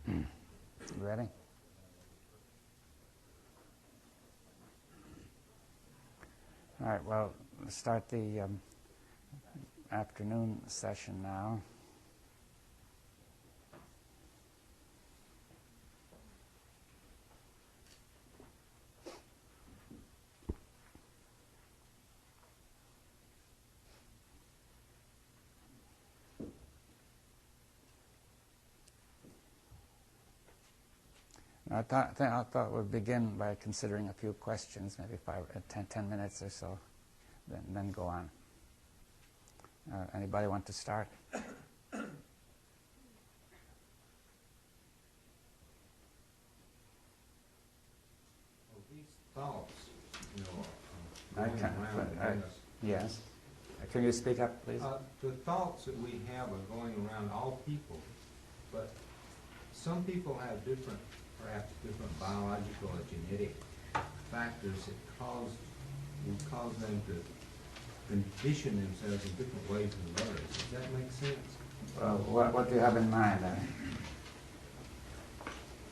Ready? All right, well, let's start the afternoon session now. I thought we'd begin by considering a few questions, maybe 10 minutes or so, then go on. Anybody want to start? Well, these thoughts, going around us. Yes. Can you speak up, please? The thoughts that we have are going around all people, but some people have perhaps different biological or genetic factors that will cause them to condition themselves in different ways than others. Does that make sense? Well, what do you have in mind?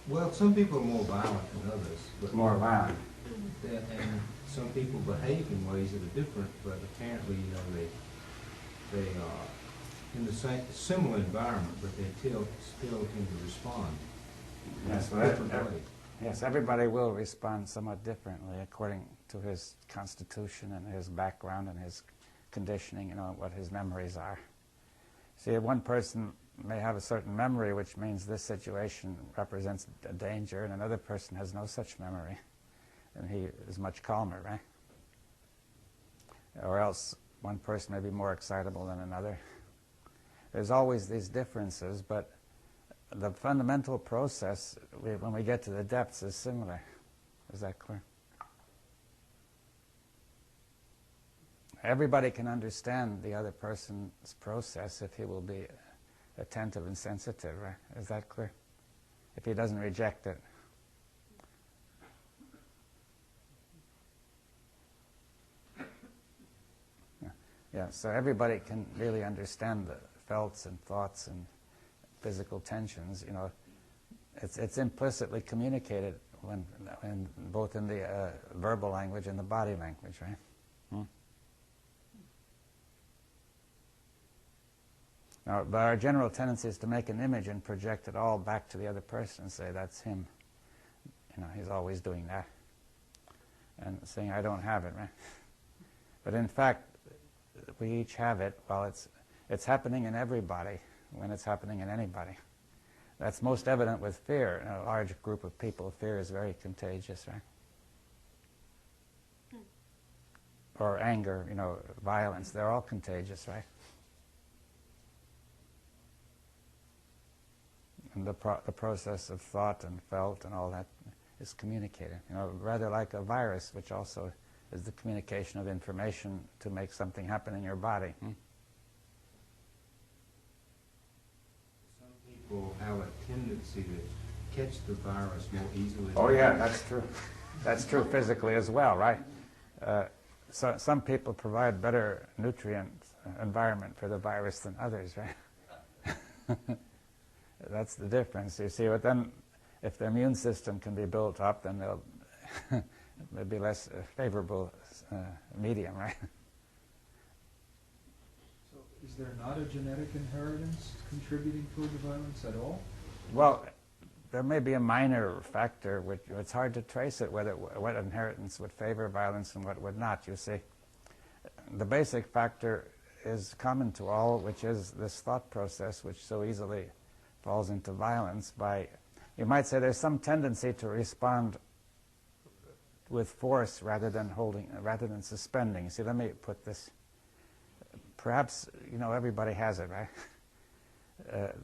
Well, some people are more violent than others. But More violent. And some people behave in ways that are different, but apparently, they are in the similar environment, but they still tend to respond. Yes, yes, everybody will respond somewhat differently according to his constitution and his background and his conditioning, what his memories are. See, one person may have a certain memory, which means this situation represents a danger, and another person has no such memory, and he is much calmer, right? Or else one person may be more excitable than another. There's always these differences, but the fundamental process, when we get to the depths, is similar. Is that clear? Everybody can understand the other person's process if he will be attentive and sensitive, right? Is that clear? If he doesn't reject it. Yeah, so everybody can really understand the felts and thoughts and physical tensions. It's implicitly communicated when both in the verbal language and the body language, right? Now, but our general tendency is to make an image and project it all back to the other person and say, that's him. He's always doing that. And saying, I don't have it, right? But in fact, we each have it. Well, it's happening in everybody when it's happening in anybody. That's most evident with fear. In a large group of people, fear is very contagious, right? Or anger, violence, they're all contagious, right? And the process of thought and felt and all that is communicated. Rather like a virus, which also is the communication of information to make something happen in your body. Some people have a tendency to catch the virus more easily. Oh yeah, that's true. That's true physically as well, right? So some people provide better nutrient environment for the virus than others, right? That's the difference, you see. But then, if the immune system can be built up, then they'll be less favorable medium, right? So, is there not a genetic inheritance contributing toward the violence at all? Well, there may be a minor factor, which it's hard to trace it, what inheritance would favor violence and what would not, you see. The basic factor is common to all, which is this thought process, which so easily falls into violence you might say there's some tendency to respond with force rather than suspending. See, let me put this. Perhaps, everybody has it, right?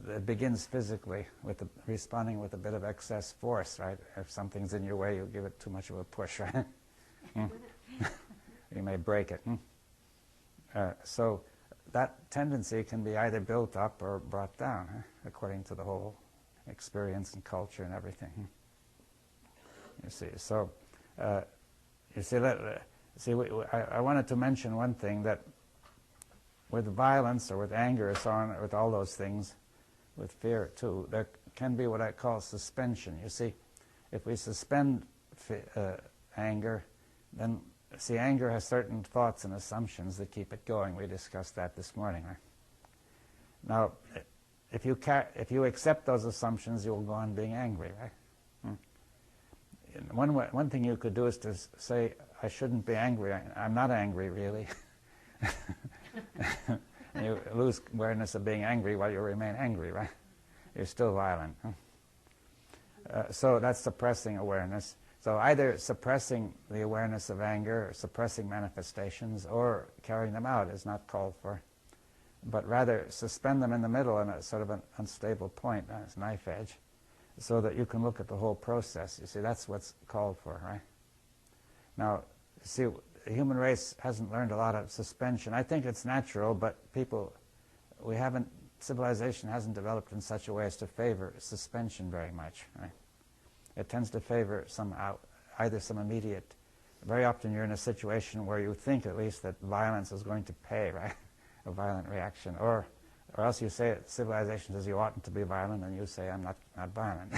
It begins physically with responding with a bit of excess force, right? If something's in your way, you give it too much of a push, right? You may break it. So that tendency can be either built up or brought down, according to the whole experience and culture and everything. You see, so I wanted to mention one thing, that with violence or with anger or so on, with all those things, with fear too. There can be what I call suspension. You see, if we suspend anger, then see, anger has certain thoughts and assumptions that keep it going. We discussed that this morning. Right? Now, if you accept those assumptions, you will go on being angry, right? One thing you could do is to say, I shouldn't be angry. I'm not angry, really. And you lose awareness of being angry while you remain angry, right? You're still violent. So that's suppressing awareness. So either suppressing the awareness of anger, or suppressing manifestations, or carrying them out is not called for. But rather suspend them in the middle on a sort of an unstable point, as a knife edge, so that you can look at the whole process. You see, that's what's called for, right? Now, see, the human race hasn't learned a lot of suspension. I think it's natural, but civilization hasn't developed in such a way as to favor suspension very much, right? It tends to favor either some immediate, very often you're in a situation where you think at least that violence is going to pay, right? A violent reaction. Or else you say, civilization says you oughtn't to be violent, and you say, I'm not violent.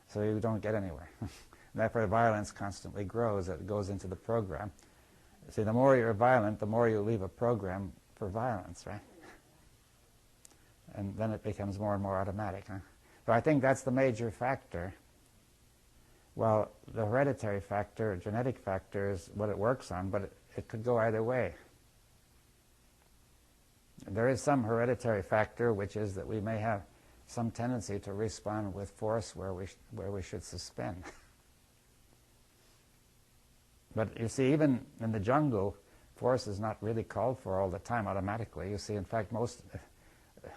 So you don't get anywhere. Therefore, violence constantly grows. It goes into the program. See, the more you're violent, the more you leave a program for violence, right? And then it becomes more and more automatic. Huh? So I think that's the major factor. Well, the hereditary factor, genetic factor, is what it works on, but it could go either way. There is some hereditary factor, which is that we may have some tendency to respond with force where we should suspend. But you see, even in the jungle, force is not really called for all the time automatically. You see, in fact,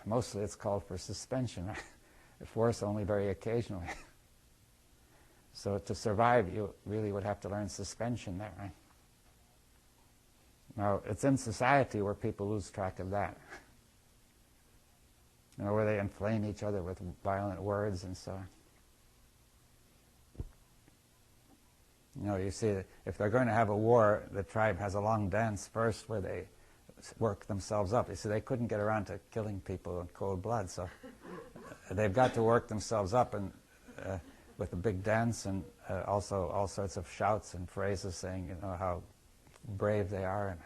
mostly it's called for suspension. Force only very occasionally. So to survive, you really would have to learn suspension there, right? Now, it's in society where people lose track of that. You know, where they inflame each other with violent words and so on. You know, you see, if they're going to have a war, the tribe has a long dance first where they work themselves up. You see, they couldn't get around to killing people in cold blood, so they've got to work themselves up and with a big dance and also all sorts of shouts and phrases saying, you know, how brave they are and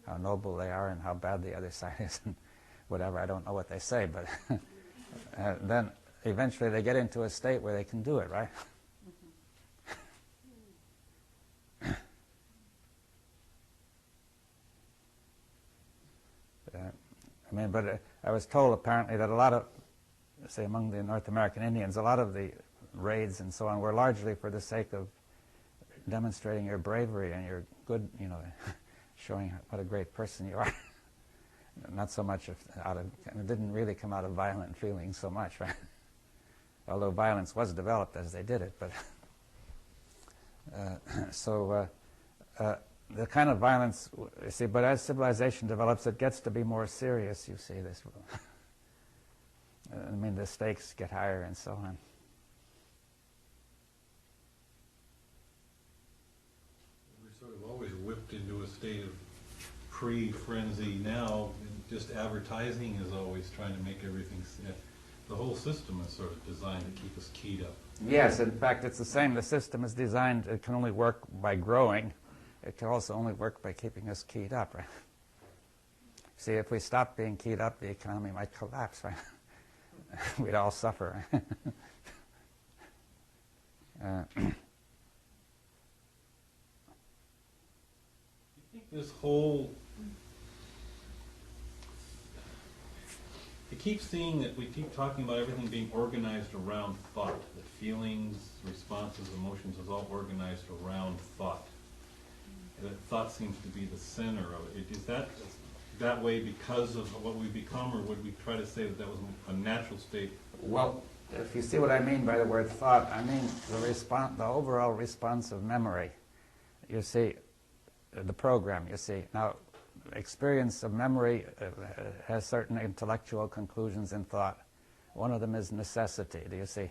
how noble they are and how bad the other side is and whatever. I don't know what they say, but then eventually they get into a state where they can do it, right? I was told apparently that a lot of, say among the North American Indians, a lot of the raids and so on were largely for the sake of demonstrating your bravery and your good, you know, showing what a great person you are. Not so much it didn't really come out of violent feelings so much, right? Although violence was developed as they did it, but the kind of violence, you see, but as civilization develops, it gets to be more serious, you see, this. I mean, the stakes get higher and so on. We're sort of always whipped into a state of pre-frenzy now, and just advertising is always trying to make everything, the whole system is sort of designed to keep us keyed up. Yes, in fact, it's the same. The system is designed, it can only work by growing. It can also only work by keeping us keyed up, right? See, if we stop being keyed up, the economy might collapse, right? We'd all suffer. You think this whole... I keep seeing that we keep talking about everything being organized around thought, that feelings, responses, emotions is all organized around thought. That thought seems to be the center of it. Is that way because of what we become, or would we try to say that that was a natural state? Well, if you see what I mean by the word thought, I mean the overall response of memory. You see, the program, you see. Now, experience of memory has certain intellectual conclusions in thought. One of them is necessity, do you see?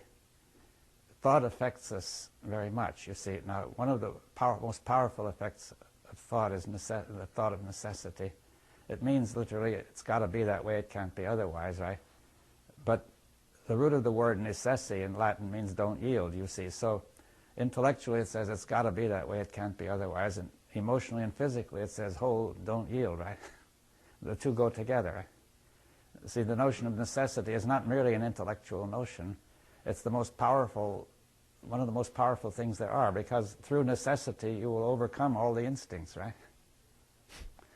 Thought affects us very much, you see. Now, one of the most powerful effects of thought is the thought of necessity. It means literally it's got to be that way, it can't be otherwise, right? But the root of the word necesse in Latin means don't yield, you see. So intellectually it says it's got to be that way, it can't be otherwise. And emotionally and physically it says hold, don't yield, right? The two go together, right? See, the notion of necessity is not merely an intellectual notion. It's the most powerful, one of the most powerful things there are, because through necessity you will overcome all the instincts, right?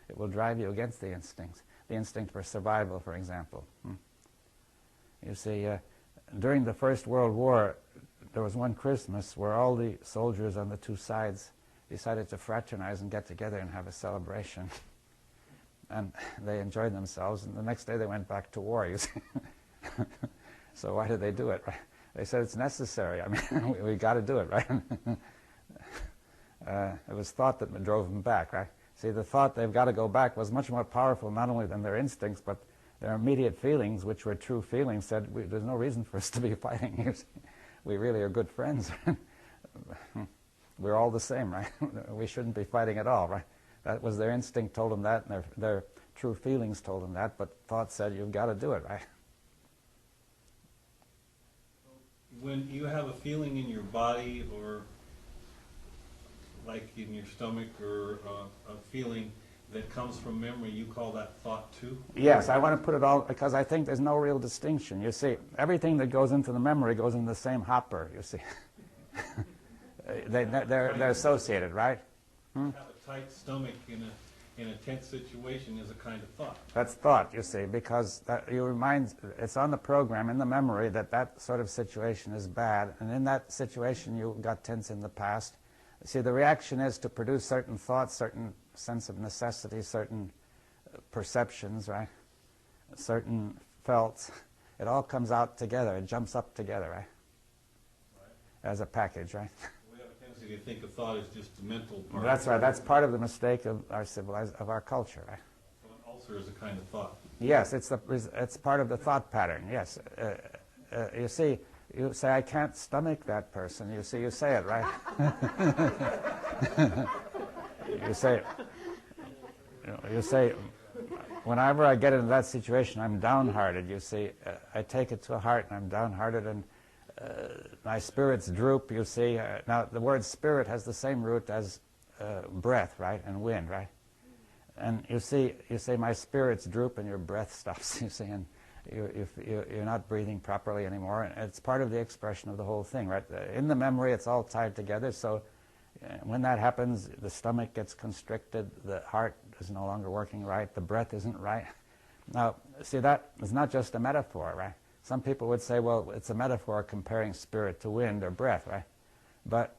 It will drive you against the instincts. The instinct for survival, for example. You see, during the First World War, there was one Christmas where all the soldiers on the two sides decided to fraternize and get together and have a celebration. And they enjoyed themselves, and the next day they went back to war, you see. So why did they do it, right? They said it's necessary. I mean, we got to do it, right? It was thought that drove them back, right? See, the thought they've got to go back was much more powerful not only than their instincts, but their immediate feelings, which were true feelings, said, there's no reason for us to be fighting here. We really are good friends. We're all the same, right? We shouldn't be fighting at all, right? That was their instinct told them that, and their true feelings told them that, but thought said, you've got to do it, right? When you have a feeling in your body, or like in your stomach, or a feeling that comes from memory, you call that thought too? Yes, I want to put it all, because I think there's no real distinction. You see, everything that goes into the memory goes in the same hopper, you see. They're associated, right? Have a tight stomach in a tense situation is a kind of thought. That's thought, you see, because it's on the program, in the memory, that sort of situation is bad, and in that situation you got tense in the past. See, the reaction is to produce certain thoughts, certain sense of necessity, certain perceptions, right? Certain felts. It all comes out together. It jumps up together, right? As a package, right? We have a tendency to think of thought as just the mental part. That's right. That's part of the mistake of our culture, right? So an ulcer is a kind of thought. Yes, it's part of the thought pattern. Yes, you see. You say, I can't stomach that person. You see, you say it, right? You say, whenever I get into that situation, I'm downhearted. You see, I take it to heart, and I'm downhearted, and my spirits droop. You see, now the word spirit has the same root as breath, right, and wind, right? And you say my spirits droop, and your breath stops. You see, and you're not breathing properly anymore, and it's part of the expression of the whole thing, right? In the memory, it's all tied together, so when that happens, the stomach gets constricted, the heart is no longer working right, the breath isn't right. Now, see, that is not just a metaphor, right? Some people would say, well, it's a metaphor comparing spirit to wind or breath, right? But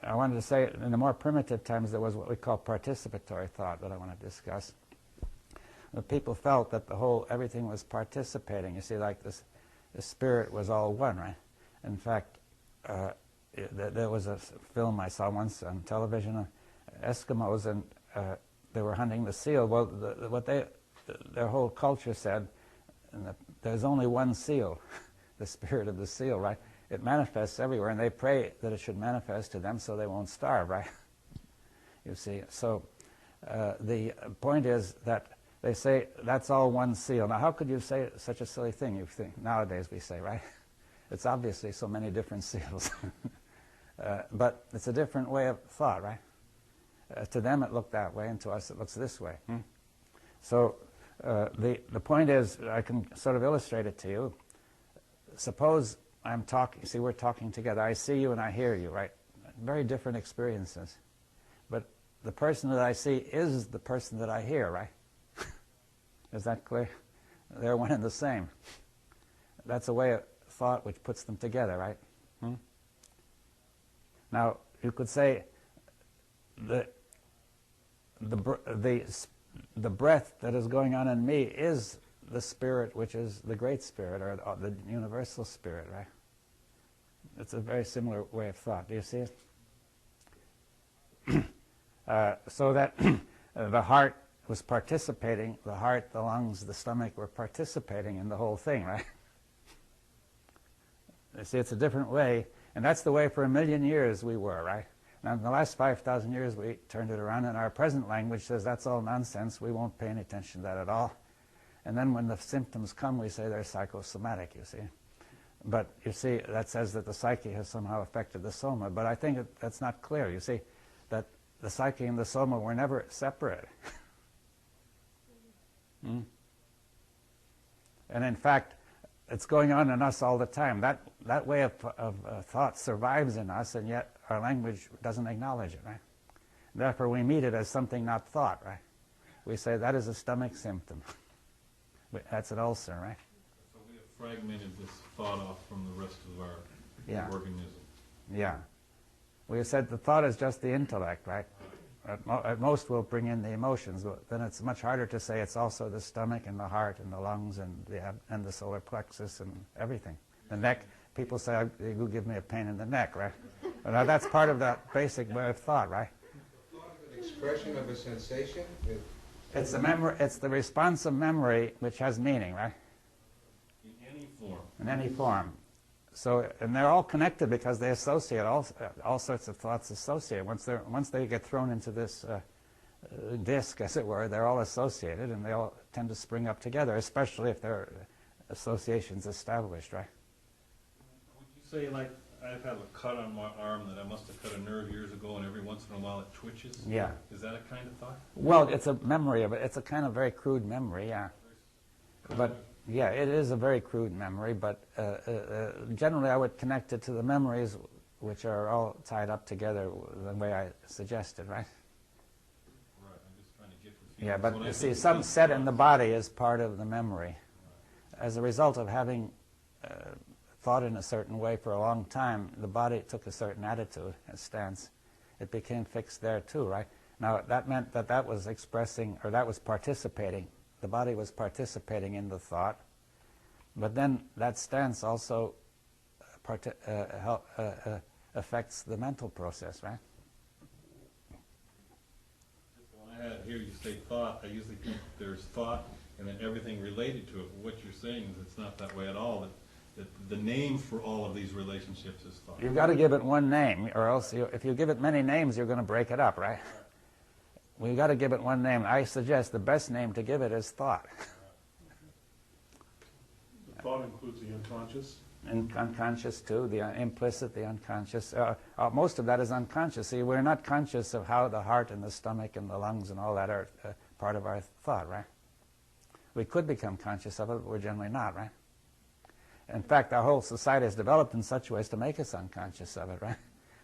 I wanted to say, in the more primitive times, there was what we call participatory thought that I want to discuss. The people felt that everything was participating. You see, like the spirit was all one, right? In fact, there was a film I saw once on television, Eskimos, and they were hunting the seal. Well, their whole culture said, there's only one seal, the spirit of the seal, right? It manifests everywhere, and they pray that it should manifest to them so they won't starve, right? You see, so the point is that they say, that's all one seal. Now, how could you say such a silly thing? You think nowadays we say, right? It's obviously so many different seals. But it's a different way of thought, right? To them it looked that way, and to us it looks this way. So the point is, I can sort of illustrate it to you. Suppose I'm talking, see, we're talking together. I see you and I hear you, right? Very different experiences. But the person that I see is the person that I hear, right? Is that clear? They're one and the same. That's a way of thought which puts them together, right? Now, you could say the breath that is going on in me is the spirit, which is the great spirit, or the universal spirit, right? It's a very similar way of thought. Do you see it? So that the heart was participating, the heart, the lungs, the stomach were participating in the whole thing, right? You see, it's a different way, and that's the way for 1,000,000 years we were, right? Now, in the last 5,000 years, we turned it around, and our present language says that's all nonsense. We won't pay any attention to that at all. And then when the symptoms come, we say they're psychosomatic, you see. But you see, that says that the psyche has somehow affected the soma. But I think that's not clear. You see, that the psyche and the soma were never separate. Mm? And in fact, it's going on in us all the time. That way of thought survives in us, and yet our language doesn't acknowledge it, right? Therefore, we meet it as something not thought, right? We say that is a stomach symptom. That's an ulcer, right? So we have fragmented this thought off from the rest of our Yeah. organism. Yeah. We have said the thought is just the intellect, right? At most we'll bring in the emotions. Then it's much harder to say it's also the stomach and the heart and the lungs and the solar plexus and everything. The neck, people say, you give me a pain in the neck, right? Now that's part of that basic way of thought, right? Thought is an expression of a sensation. It's the memory. It's the response of memory which has meaning, right? In any form. In any form. So, and they're all connected because they associate all sorts of thoughts associate. Once they get thrown into this disc, as it were, they're all associated, and they all tend to spring up together, especially if there are associations established, right? Would you say, like, I have a cut on my arm that I must have cut a nerve years ago, and every once in a while it twitches? Yeah. Is that a kind of thought? Well, it's a memory of it. It's a kind of very crude memory, yeah. But yeah, it is a very crude memory, but generally I would connect it to the memories which are all tied up together the way I suggested, right? Right, I'm just trying to get the feeling. Yeah, but When I you see, think some of set in the thoughts- body is part of the memory. As a result of having thought in a certain way for a long time, the body took a certain attitude, a stance. It became fixed there too, right? Now, that meant that that was expressing, or that was participating. The body was participating in the thought. But then that stance also affects the mental process, right? When I hear you say thought, I usually think there's thought and then everything related to it. What you're saying is it's not that way at all. That the name for all of these relationships is thought. You've got to give it one name, or else if you give it many names, you're going to break it up, right? We've got to give it one name. I suggest the best name to give it is thought. The thought includes the unconscious. And unconscious too, the implicit, the unconscious. Most of that is unconscious. See, we're not conscious of how the heart and the stomach and the lungs and all that are part of our thought, right? We could become conscious of it, but we're generally not, right? In fact, our whole society is developed in such ways to make us unconscious of it,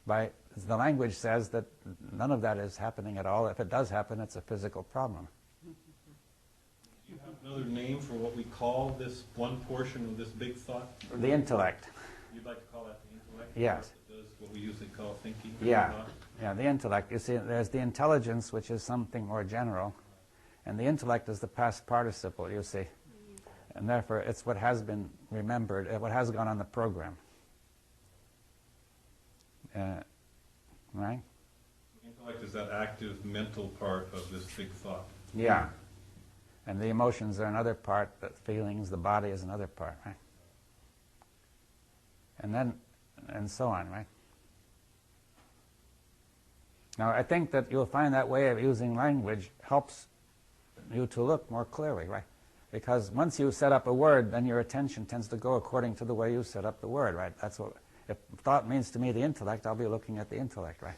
right? The language says that none of that is happening at all. If it does happen, it's a physical problem. Do you have another name for what we call this one portion of this big thought? The intellect. You'd like to call that the intellect? Yes. It does what we usually call thinking? Yeah. Thought? Yeah, the intellect. You see, there's the intelligence, which is something more general, and the intellect is the past participle, you see. And therefore, it's what has been remembered, what has gone on the program. Right? Intellect is that active mental part of this big thought. Yeah. And the emotions are another part, the feelings, the body is another part, right? And then, and so on, right? Now, I think that you'll find that way of using language helps you to look more clearly, right? Because once you set up a word, then your attention tends to go according to the way you set up the word, right? That's what, if thought means to me the intellect, I'll be looking at the intellect, right?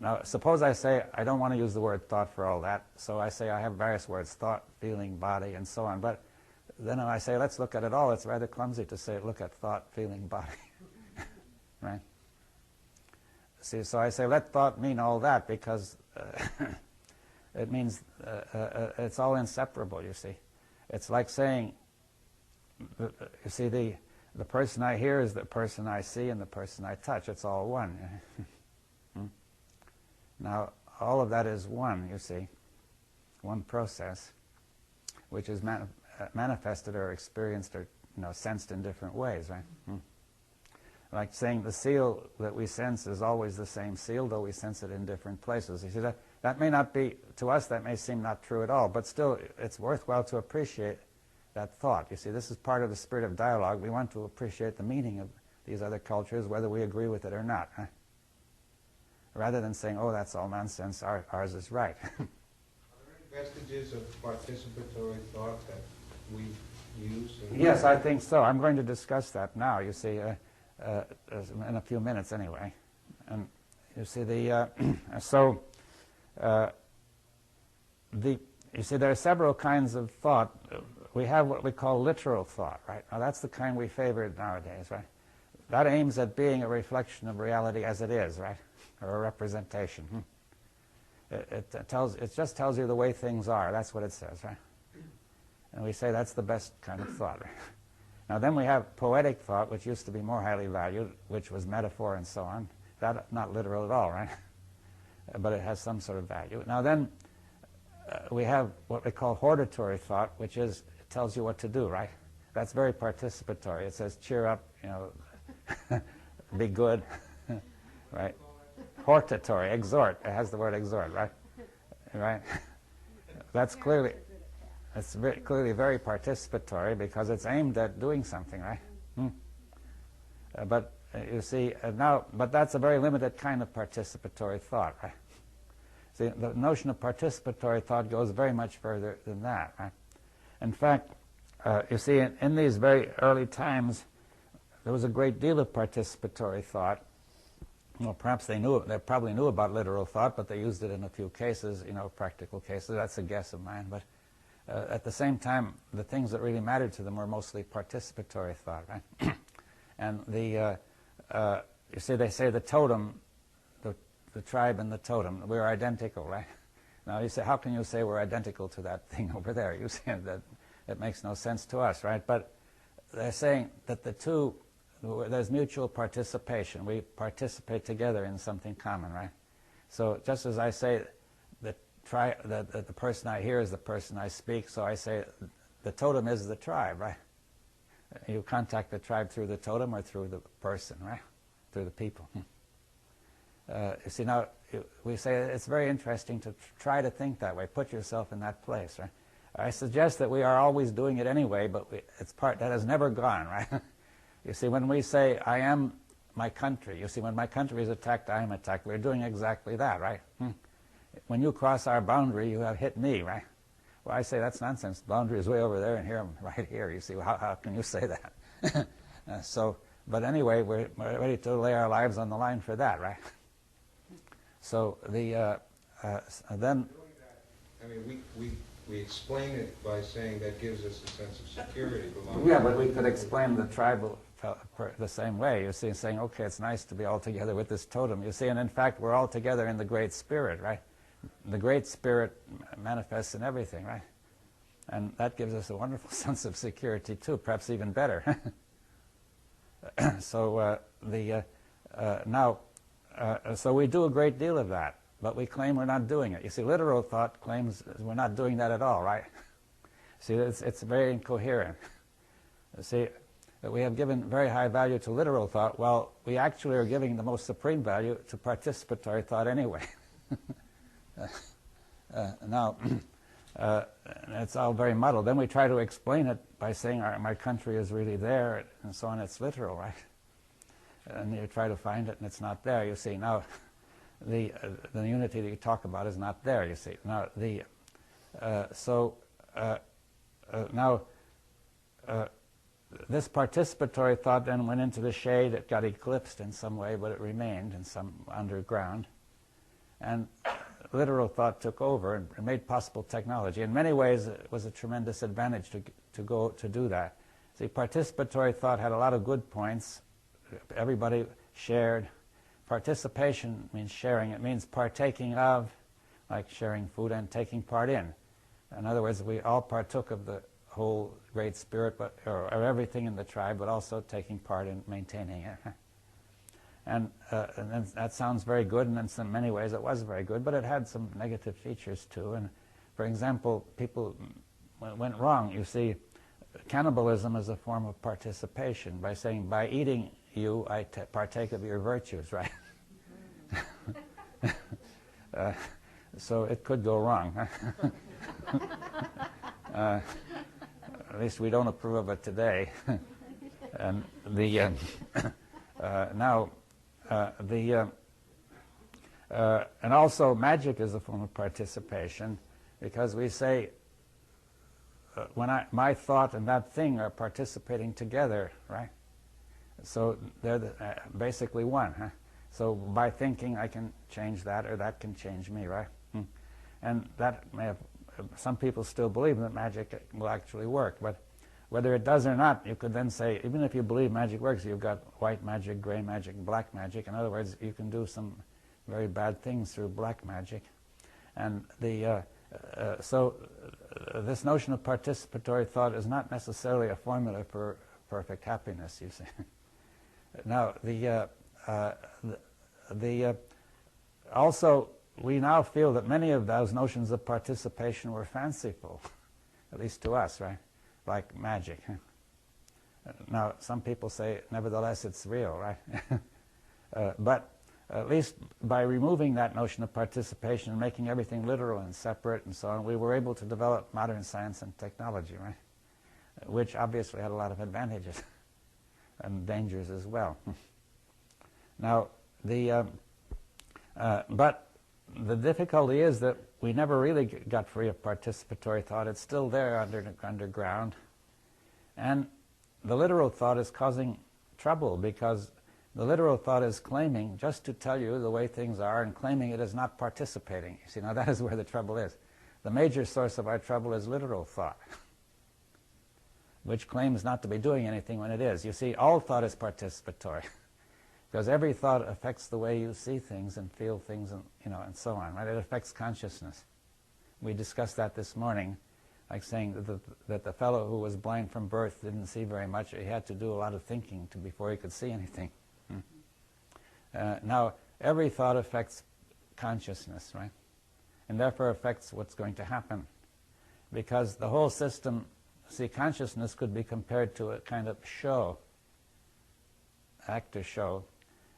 Now, suppose I say, I don't want to use the word thought for all that, so I say I have various words, thought, feeling, body, and so on. But then when I say, let's look at it all, it's rather clumsy to say, look at thought, feeling, body, right? See, so I say, let thought mean all that, because it means it's all inseparable, you see. It's like saying, you see, the person I hear is the person I see, and the person I touch. It's all one. Now, all of that is one, you see, one process, which is manifested or experienced or sensed in different ways, right? Like saying the seal that we sense is always the same seal, though we sense it in different places. You see, that may not be, to us, that may seem not true at all, but still, it's worthwhile to appreciate that thought. You see, this is part of the spirit of dialogue. We want to appreciate the meaning of these other cultures, whether we agree with it or not. Huh? Rather than saying, oh, that's all nonsense, ours is right. Are there any Vestiges of participatory thought that we use? Yes, I think so. I'm going to discuss that now, you see, in a few minutes anyway. And you see, you see, there are several kinds of thought. We have what we call literal thought, right? Now, that's the kind we favor nowadays, right? That aims at being a reflection of reality as it is, right? Or a representation. It just tells you the way things are. That's what it says, right? And we say that's the best kind of thought. Right? Now then we have poetic thought, which used to be more highly valued, which was metaphor and so on. That not literal at all, right? But it has some sort of value. Now then we have what we call hortatory thought, which is it tells you what to do, right? That's very participatory. It says cheer up, you know, be good, right? Hortatory, exhort. It has the word exhort, right? Right? That's clearly, clearly very participatory because it's aimed at doing something, right? But you see, but that's a very limited kind of participatory thought, right? See, the notion of participatory thought goes very much further than that, right? In fact, you see, in these very early times, there was a great deal of participatory thought. Well, perhaps they probably knew about literal thought, but they used it in a few cases, you know, practical cases. That's a guess of mine. But at the same time, the things that really mattered to them were mostly participatory thought, right? And you see, they say the totem, the tribe and the totem, we're identical, right? Now you say, how can you say we're identical to that thing over there? You say that it makes no sense to us, right? But they're saying that the two, there's mutual participation. We participate together in something common, right? So just as I say that the person I hear is the person I speak, so I say the totem is the tribe, right? You contact the tribe through the totem or through the person, right? Through the people. You see, now we say it's very interesting to try to think that way. Put yourself in that place, right? I suggest that we are always doing it anyway, but it's part that has never gone, right? You see, when we say, I am my country, you see, when my country is attacked, I am attacked. We're doing exactly that, right? When you cross our boundary, you have hit me, right? Well, I say that's nonsense. The boundary is way over there, and here I'm right here. You see, how can you say that? But anyway, we're ready to lay our lives on the line for that, right? So then... I mean, we explain it by saying that gives us a sense of security. Yeah, but we could explain the tribal the same way. You see, saying, okay, it's nice to be all together with this totem. You see, and in fact, we're all together in the Great Spirit, right? The Great Spirit manifests in everything, right? And that gives us a wonderful sense of security, too, perhaps even better. So so we do a great deal of that. But we claim we're not doing it. You see, literal thought claims we're not doing that at all, right? See, it's very incoherent. You see, we have given very high value to literal thought, while we actually are giving the most supreme value to participatory thought anyway. Now, it's all very muddled. Then we try to explain it by saying my country is really there, and so on. It's literal, right? And you try to find it, and it's not there. You see, now... The unity that you talk about is not there, you see. Now, this participatory thought then went into the shade. It got eclipsed in some way, but it remained in some underground. And literal thought took over and made possible technology. In many ways, it was a tremendous advantage to do that. See, participatory thought had a lot of good points. Everybody shared. Participation means sharing. It means partaking of, like sharing food and taking part in. In other words, we all partook of the whole Great Spirit, or everything in the tribe, but also taking part in maintaining it. And that sounds very good, and in many ways it was very good, but it had some negative features too. And for example, people went wrong. You see, cannibalism is a form of participation by saying, by eating you, I partake of your virtues, right? So it could go wrong. At least we don't approve of it today. And and also magic is a form of participation. because we say my thought and that thing are participating together, right? So they're basically one, huh? So by thinking, I can change that, or that can change me, right? And that may have, some people still believe that magic will actually work, but whether it does or not, you could then say, even if you believe magic works, you've got white magic, gray magic, black magic. In other words, you can do some very bad things through black magic. And this notion of participatory thought is not necessarily a formula for perfect happiness, you see. Now, also, we now feel that many of those notions of participation were fanciful, at least to us, right? Like magic. Now, some people say, nevertheless, it's real, right? But at least by removing that notion of participation and making everything literal and separate and so on, we were able to develop modern science and technology, right? Which obviously had a lot of advantages and dangers as well. Now, but the difficulty is that we never really got free of participatory thought. It's still there underground. And the literal thought is causing trouble, because the literal thought is claiming just to tell you the way things are and claiming it is not participating. You see, now that is where the trouble is. The major source of our trouble is literal thought, which claims not to be doing anything when it is. You see, all thought is participatory, because every thought affects the way you see things and feel things, and and so on. Right? It affects consciousness. We discussed that this morning, like saying that the fellow who was blind from birth didn't see very much. He had to do a lot of thinking before he could see anything. Now, every thought affects consciousness, right? And therefore affects what's going to happen. Because the whole system, see, consciousness could be compared to a kind of show, actor show,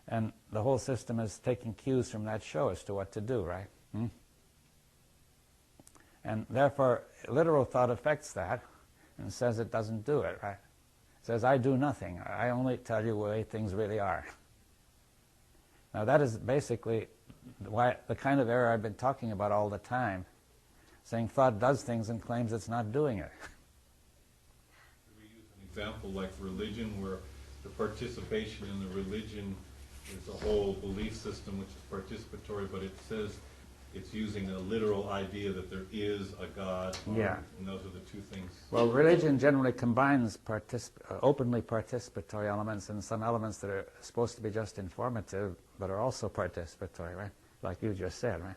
and the whole system is taking cues from that show as to what to do, right? And therefore, literal thought affects that and says it doesn't do it, right? It says, I do nothing. I only tell you the way things really are. Now, that is basically the kind of error I've been talking about all the time, saying thought does things and claims it's not doing it. Could we use an example like religion, where the participation in the religion is a whole belief system which is participatory, but it says it's using a literal idea that there is a God, Yeah. and those are the two things. Well, religion generally combines openly participatory elements and some elements that are supposed to be just informative, but are also participatory, right? Like you just said, right?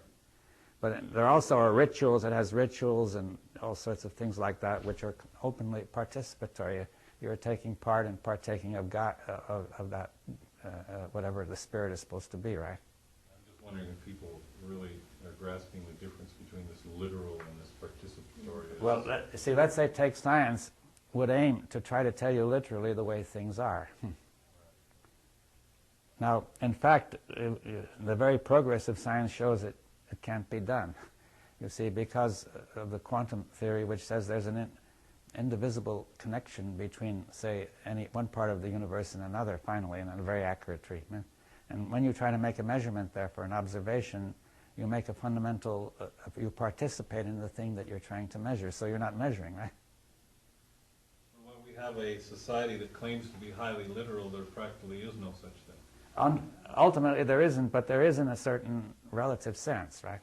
But there also are rituals. It has rituals and all sorts of things like that, which are openly participatory. You're taking part and partaking of God, of that, whatever the spirit is supposed to be, right? I'm just wondering if people really are grasping the difference between this literal and this participatory. Well, see, let's say take science would aim to try to tell you literally the way things are. Now, in fact, the very progress of science shows it can't be done. You see, because of the quantum theory, which says there's an indivisible connection between, say, any one part of the universe and another, finally, in a very accurate treatment. And when you try to make a measurement there for an observation, you make a fundamental, you participate in the thing that you're trying to measure, so you're not measuring, right? When we have a society that claims to be highly literal, there practically is no such thing. Ultimately, there isn't, but there is in a certain relative sense, right?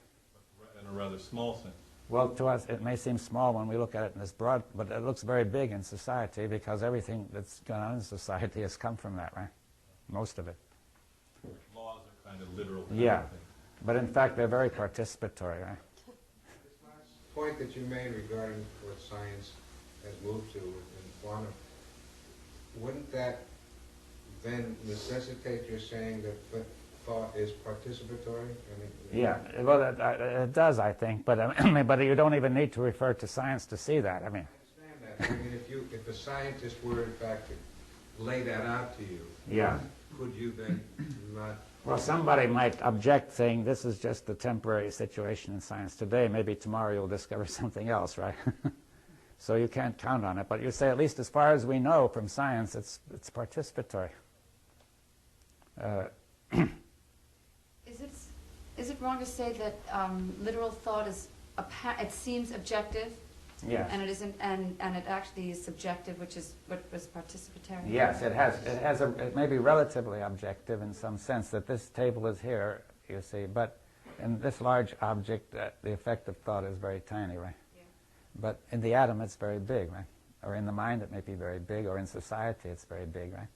In a rather small sense. Well, to us, it may seem small when we look at it in this broad, but it looks very big in society, because everything that's gone on in society has come from that, right? Most of it. Laws are kind of literal. Yeah, but in fact, they're very participatory, right? This last point that you made regarding what science has moved to in quantum, wouldn't that then necessitate your saying that thought is participatory? I mean, Yeah, well, it does, I think, but but you don't even need to refer to science to see that. I mean, I understand that. I mean, if a scientist were in fact to lay that out to you, yeah. could you then not? Well, somebody might object, saying this is just the temporary situation in science today. Maybe tomorrow you'll discover something else, right? So you can't count on it. But you say, at least as far as we know from science, it's participatory. Is it wrong to say that literal thought is it seems objective, Yes. and it isn't, and it actually is subjective, which is what was participatory. Yes, it may be relatively objective in some sense that this table is here, you see, but in this large object, the effect of thought is very tiny, right? Yeah. But in the atom, it's very big, right? Or in the mind, it may be very big, or in society, it's very big, right?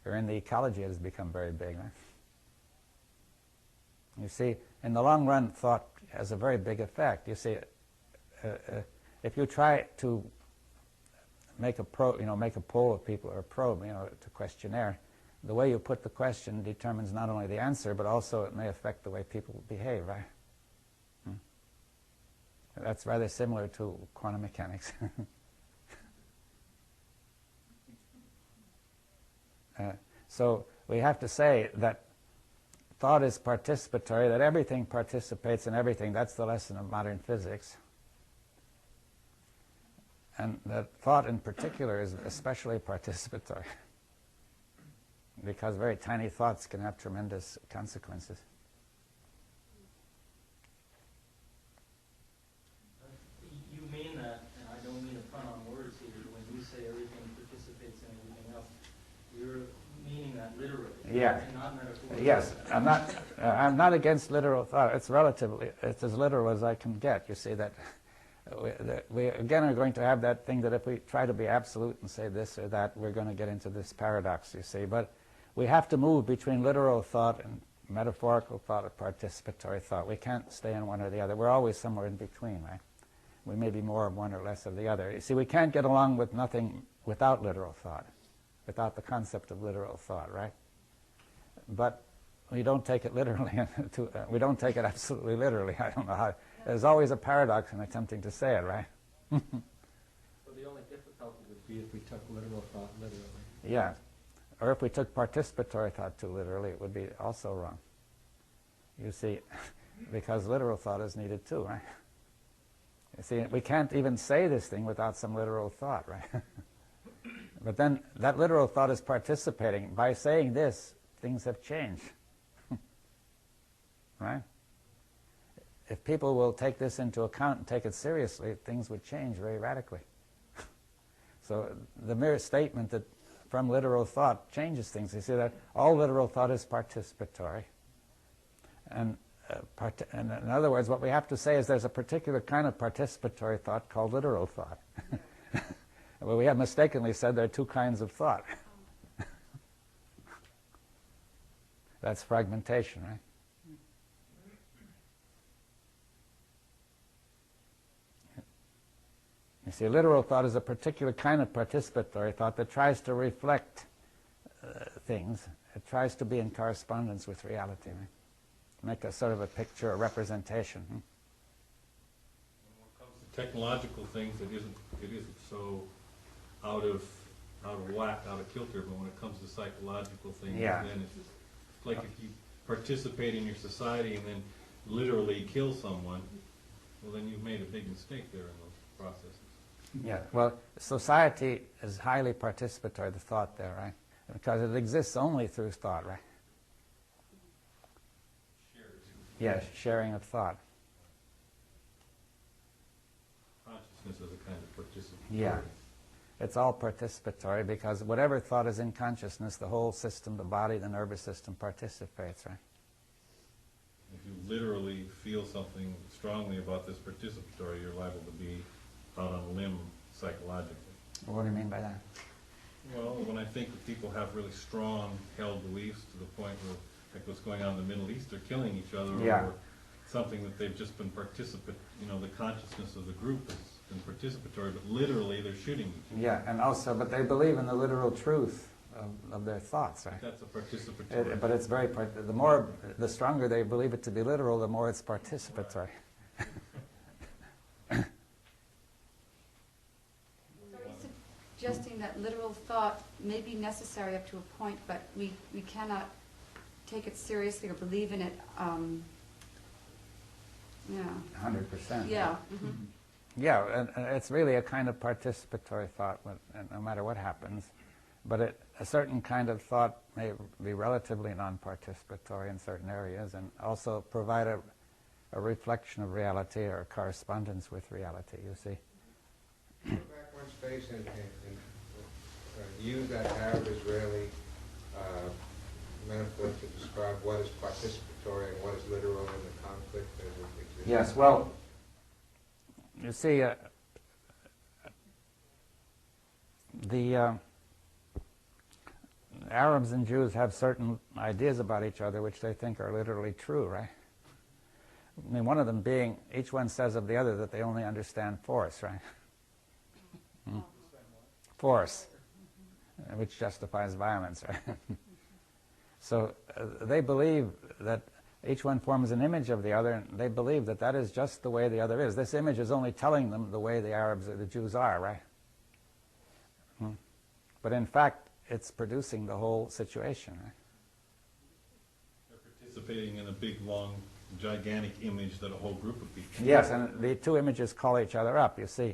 Or in the ecology, it has become very big, right? You see, in the long run, thought has a very big effect. You see, if you try to make a poll of people, or a probe, to questionnaire, the way you put the question determines not only the answer, but also it may affect the way people behave, right? That's rather similar to quantum mechanics. So we have to say that thought is participatory, that everything participates in everything. That's the lesson of modern physics. And that thought in particular is especially participatory because very tiny thoughts can have tremendous consequences. You mean that, and I don't mean to pun on words here, when you say everything participates in everything else, you're meaning that literally, Yeah. and not metaphorically. Yes, I'm not against literal thought. It's as literal as I can get. You see that we again are going to have that thing that if we try to be absolute and say this or that, we're going to get into this paradox, you see. But we have to move between literal thought and metaphorical thought or participatory thought. We can't stay in one or the other. We're always somewhere in between, right? We may be more of one or less of the other. You see, we can't get along with nothing without literal thought, without the concept of literal thought, right? But we don't take it literally. We don't take it absolutely literally. I don't know how. There's always a paradox in attempting to say it, right? So the only difficulty would be if we took literal thought literally. Yeah. Or if we took participatory thought too literally, it would be also wrong. You see, because literal thought is needed too, right? You see, we can't even say this thing without some literal thought, right? But then that literal thought is participating. By saying this, things have changed. Right? If people will take this into account and take it seriously, things would change very radically. So the mere statement that from literal thought changes things. You see that all literal thought is participatory. And in other words, what we have to say is there's a particular kind of participatory thought called literal thought. Well, we have mistakenly said there are two kinds of thought. That's fragmentation, right? You see, literal thought is a particular kind of participatory thought that tries to reflect things. It tries to be in correspondence with reality, right? Make a sort of a picture, a representation. When it comes to technological things, it isn't so out of whack, out of kilter. But when it comes to psychological things, Yeah. then it's like if you participate in your society and then literally kill someone, well, then you've made a big mistake there in those processes. Yeah, well, society is highly participatory, the thought there, right? Because it exists only through thought, right? Yes, sharing of thought. Consciousness is a kind of participatory. Yeah. It's all participatory because whatever thought is in consciousness, the whole system, the body, the nervous system participates, right? If you literally feel something strongly about this participatory, you're liable to be out on a limb psychologically. What do you mean by that? Well, when I think that people have really strong held beliefs to the point where, like what's going on in the Middle East, they're killing each other Yeah. over something that they've just been the consciousness of the group has been participatory, but literally they're shooting each other. Yeah, and also, but they believe in the literal truth of their thoughts, right? That's a participatory. But it's very, the stronger they believe it to be literal, the more it's participatory. Suggesting that literal thought may be necessary up to a point, but we cannot take it seriously or believe in it. Yeah. 100%. Yeah. Mm-hmm. Yeah, and it's really a kind of participatory thought, no matter what happens. But a certain kind of thought may be relatively non-participatory in certain areas, and also provide a a reflection of reality or a correspondence with reality, you see. Go back one space and use that Arab-Israeli metaphor to describe what is participatory and what is literal in the conflict as it exists. Yes, well, you see, the Arabs and Jews have certain ideas about each other which they think are literally true, right? I mean, one of them being, each one says of the other that they only understand force, right? Force, which justifies violence, right? So they believe that each one forms an image of the other, and they believe that that is just the way the other is. This image is only telling them the way the Arabs or the Jews are, right? But in fact, it's producing the whole situation, right? They're participating in a big, long, gigantic image that a whole group of people. Yes, and the two images call each other up. You see,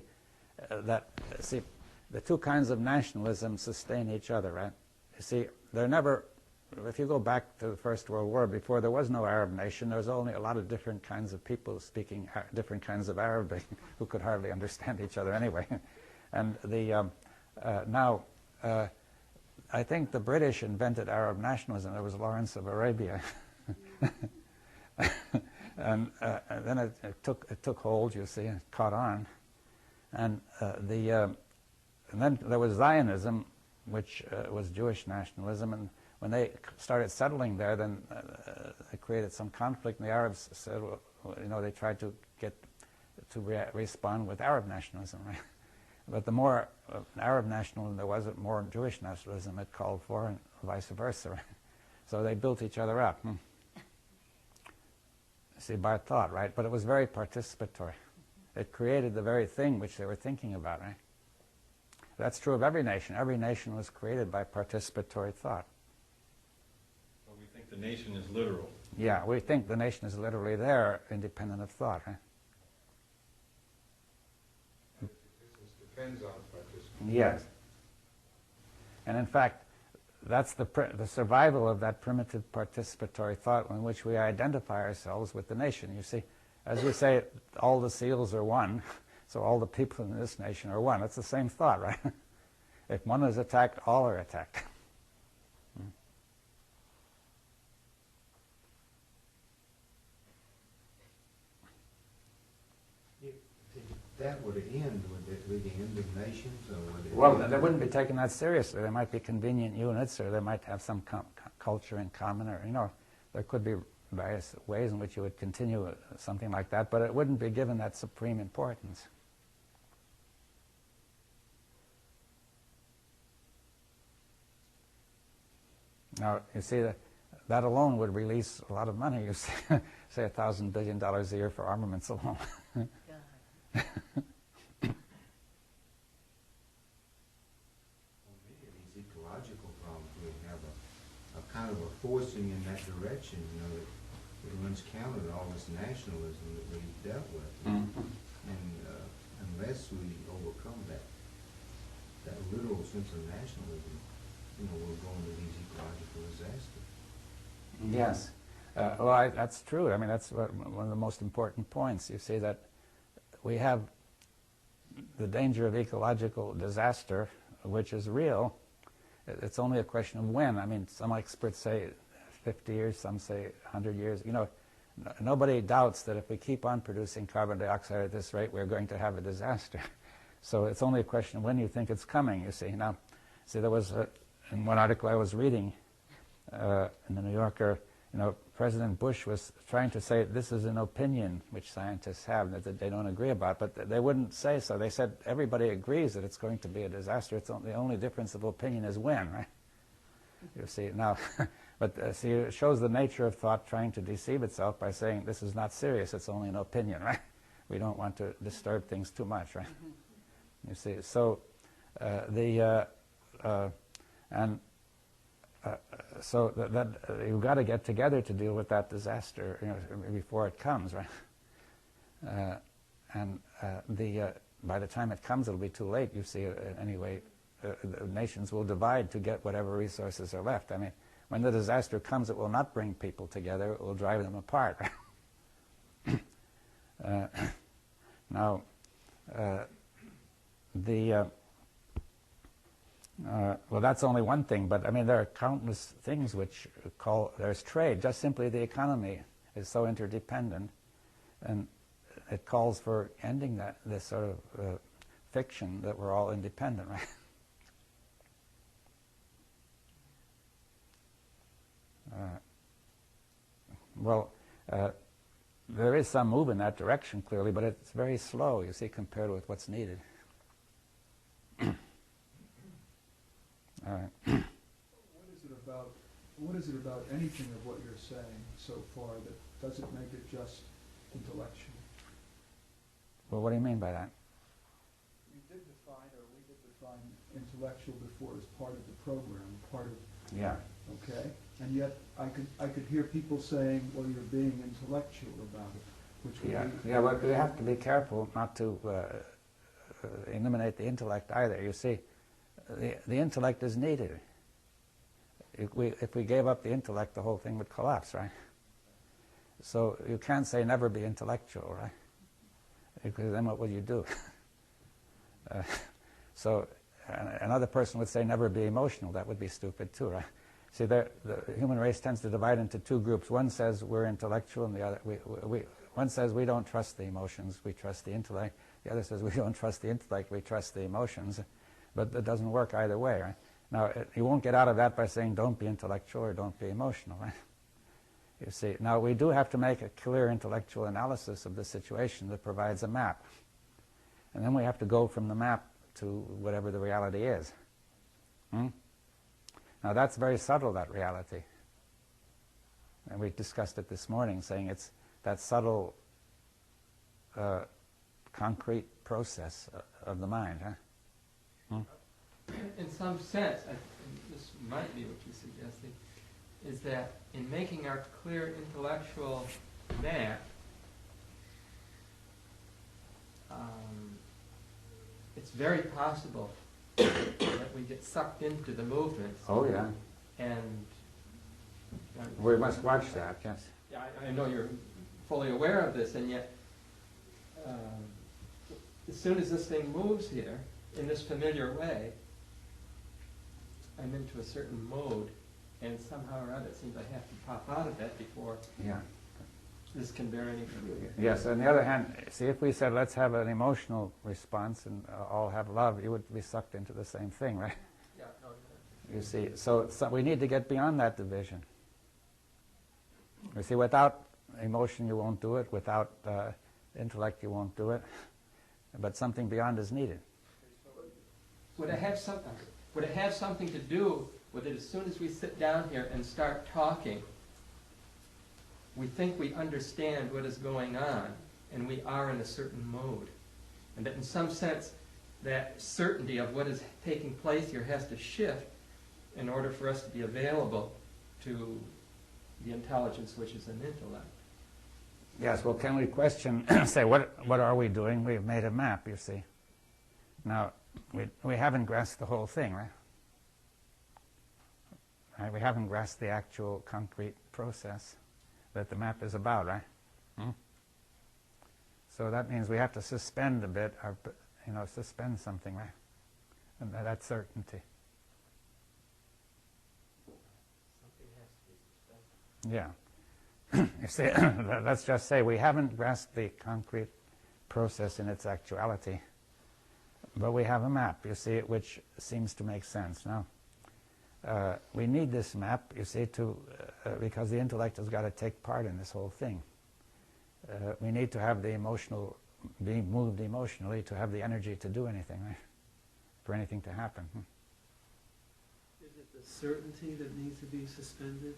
the two kinds of nationalism sustain each other, right? You see, they're never. If you go back to the First World War, before there was no Arab nation, there was only a lot of different kinds of people speaking different kinds of Arabic who could hardly understand each other anyway. And now, I think the British invented Arab nationalism. There was Lawrence of Arabia. And then it took hold, you see, and caught on. And then there was Zionism, which was Jewish nationalism, and when they started settling there, then it created some conflict, and the Arabs said, well, you know, they tried to get to respond with Arab nationalism, right? But the more Arab nationalism there was, the more Jewish nationalism it called for, and vice versa. Right? So they built each other up. See, by thought, right? But it was very participatory. It created the very thing which they were thinking about, right? That's true of every nation. Every nation was created by participatory thought. Well, we think the nation is literal. Yeah, we think the nation is literally there, independent of thought, right? Existence depends on participation. Yes. And in fact, that's the survival of that primitive participatory thought in which we identify ourselves with the nation. You see, as we say, all the seals are one, so all the people in this nation are one. It's the same thought, right? If one is attacked, all are attacked. If that were to end, would it be the end of nations, or would it? Well, they wouldn't be taken that seriously. There might be convenient units, or they might have some culture in common, or, you know, there could be various ways in which you would continue something like that, but it wouldn't be given that supreme importance. Now, you see, that alone would release a lot of money. You see, say $1,000 billion a year for armaments alone. Well, many of these ecological problems, we have a kind of a forcing in that direction, you know, that it runs counter to all this nationalism that we've dealt with. And unless we overcome that literal sense of nationalism, you know, we'll go into these ecological disasters. Yes. Well, that's true. I mean, that's one of the most important points. You see that we have the danger of ecological disaster, which is real. It's only a question of when. I mean, some experts say 50 years, some say 100 years. You know, nobody doubts that if we keep on producing carbon dioxide at this rate, we're going to have a disaster. So it's only a question of when you think it's coming, you see. Now, see, there was, in one article I was reading in the New Yorker, you know, President Bush was trying to say this is an opinion which scientists have that they don't agree about, but they wouldn't say so. They said everybody agrees that it's going to be a disaster. The only difference of opinion is when, right? You see, now, but see, it shows the nature of thought trying to deceive itself by saying this is not serious, it's only an opinion, right? We don't want to disturb things too much, right? You see, so so that you've got to get together to deal with that disaster, you know, before it comes, right? By the time it comes, it'll be too late. You see, anyway, the nations will divide to get whatever resources are left. I mean, when the disaster comes, it will not bring people together; it will drive them apart. Now, well, that's only one thing, but I mean, there are countless things which there's trade. Just simply the economy is so interdependent, and it calls for ending this sort of fiction that we're all independent, right? There is some move in that direction, clearly, but it's very slow, you see, compared with what's needed. All right. What is it about anything of what you're saying so far that doesn't make it just intellectual? Well, what do you mean by that? We did define intellectual before as part of the program, part of, Yeah. okay? And yet I could hear people saying, well, you're being intellectual about it, which would be... Yeah, but we have to be careful not to eliminate the intellect either. You see, the intellect is needed. If we gave up the intellect, the whole thing would collapse, right? So you can't say never be intellectual, right? Because then what will you do? So another person would say never be emotional. That would be stupid too, right? See, the human race tends to divide into two groups. One says we're intellectual, and the other one says we don't trust the emotions, we trust the intellect. The other says we don't trust the intellect, we trust the emotions. But that doesn't work either way, right? Now, you won't get out of that by saying don't be intellectual or don't be emotional, right? You see, now we do have to make a clear intellectual analysis of the situation that provides a map. And then we have to go from the map to whatever the reality is. Now that's very subtle, that reality. And we discussed it this morning, saying it's that subtle, concrete process of the mind, huh? In some sense, and this might be what you're suggesting, is that in making our clear intellectual map, it's very possible that we get sucked into the movement. Oh, yeah. And We must watch that, yes. I know you're fully aware of this, and yet as soon as this thing moves here in this familiar way, I'm into a certain mode, and somehow or other it seems I have to pop out of that before this can bear any fruit. Yes, on the other hand, see, if we said let's have an emotional response and all have love, you would be sucked into the same thing, right? Yeah, no, You see, so we need to get beyond that division. You see, without emotion you won't do it, without intellect you won't do it, but something beyond is needed. Would it have something to do with it as soon as we sit down here and start talking, we think we understand what is going on, and we are in a certain mode. And that in some sense, that certainty of what is taking place here has to shift in order for us to be available to the intelligence which is an intellect. Yes, well, can we question, say, what are we doing? We've made a map, you see. Now, we haven't grasped the whole thing, right? Right? We haven't grasped the actual concrete process that the map is about, right? So that means we have to suspend a bit, suspend something, right? And that certainty. Something has to be suspended. Yeah. You see, let's just say we haven't grasped the concrete process in its actuality, but we have a map, you see, which seems to make sense. Now, we need this map, you see, because the intellect has got to take part in this whole thing. We need to have the emotional, being moved emotionally, to have the energy to do anything, right? For anything to happen. Is it the certainty that needs to be suspended?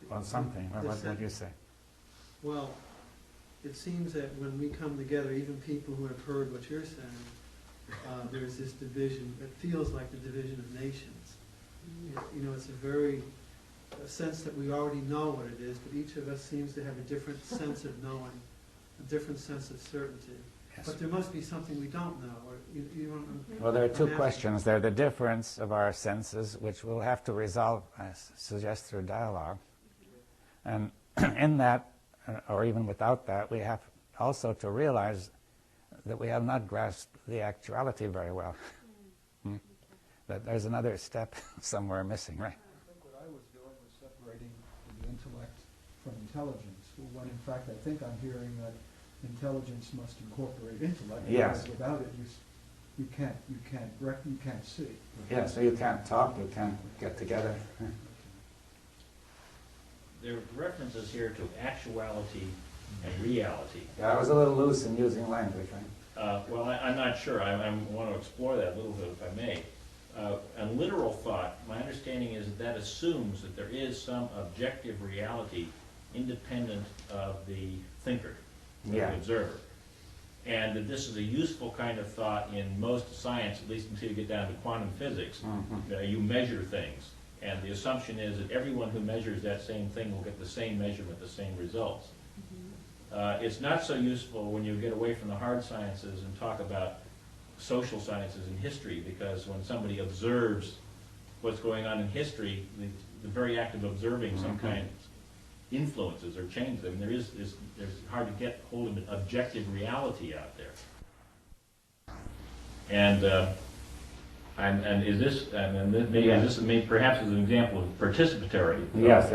Well, something. What would you say? Well, it seems that when we come together, even people who have heard what you're saying, there's this division. It feels like the division of nations. It's a sense that we already know what it is, but each of us seems to have a different sense of knowing, a different sense of certainty. Yes. But there must be something we don't know. Well, there are two questions there. The difference of our senses, which we'll have to resolve, suggest through dialogue. And in that, or even without that, we have also to realize that we have not grasped the actuality very well. That there's another step somewhere missing, right? I think what I was doing was separating the intellect from intelligence, when in fact I think I'm hearing that intelligence must incorporate intellect. Yes. Because without it, you can't see. Yeah, so you can't talk, you can't get together. There are references here to actuality and reality. Yeah, I was a little loose in using language, right? Well, I'm not sure. I want to explore that a little bit, if I may. And literal thought, my understanding is that assumes that there is some objective reality independent of the thinker, the observer. And that this is a useful kind of thought in most science, at least until you get down to quantum physics. You measure things. And the assumption is that everyone who measures that same thing will get the same measurement, the same results. It's not so useful when you get away from the hard sciences and talk about social sciences and history, because when somebody observes what's going on in history, the very act of observing some kind of influences or changes. I mean, there's hard to get hold of an objective reality out there. And is this, perhaps as an example of participatory? Yes,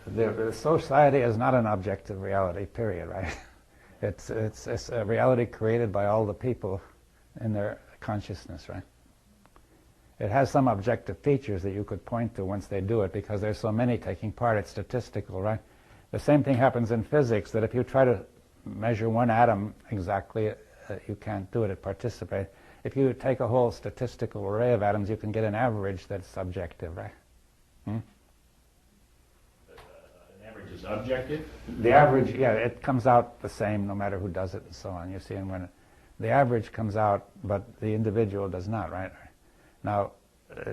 the society is not an objective reality, period, right? It's a reality created by all the people in their consciousness, right? It has some objective features that you could point to once they do it, because there's so many taking part. It's statistical, right? The same thing happens in physics, that if you try to measure one atom exactly, you can't do it. It participates. If you take a whole statistical array of atoms, you can get an average that's subjective, right? An average is objective? The average, yeah, it comes out the same no matter who does it and so on. You see, and when the average comes out, but the individual does not, right? Now,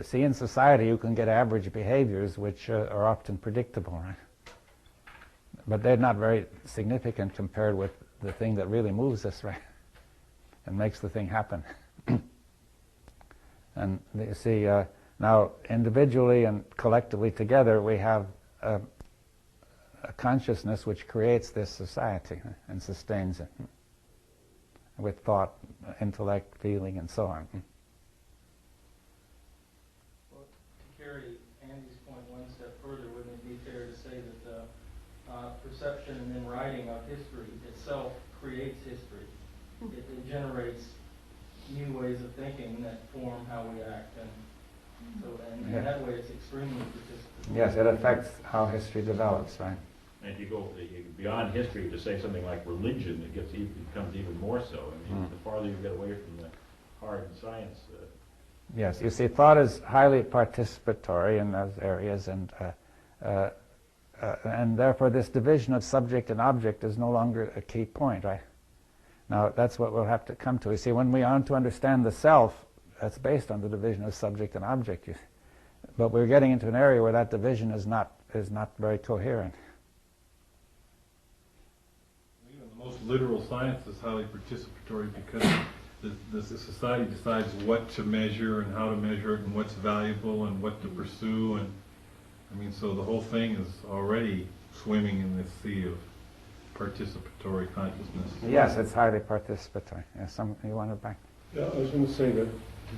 see, in society you can get average behaviors which are often predictable, right? But they're not very significant compared with the thing that really moves us, right? And makes the thing happen. And you see, now individually and collectively together we have a consciousness which creates this society and sustains it with thought, intellect, feeling, and so on. Well, to carry Andy's point one step further, wouldn't it be fair to say that the perception and then writing of history itself creates history? It generates new ways of thinking that form how we act, and so in that way it's extremely participatory. Yes, it affects how history develops, right? And if you go beyond history to say something like religion, it becomes even more so. I mean, the farther you get away from the hard science. Yes, you see, thought is highly participatory in those areas, and therefore this division of subject and object is no longer a key point, right? Now, that's what we'll have to come to. You see, when we want to understand the self, that's based on the division of subject and object. But we're getting into an area where that division is not very coherent. Even the most literal science is highly participatory, because the society decides what to measure and how to measure it and what's valuable and what to pursue. And I mean, so the whole thing is already swimming in this sea of participatory consciousness. Yes, it's highly participatory. Yes, you want to back? Yeah, I was going to say that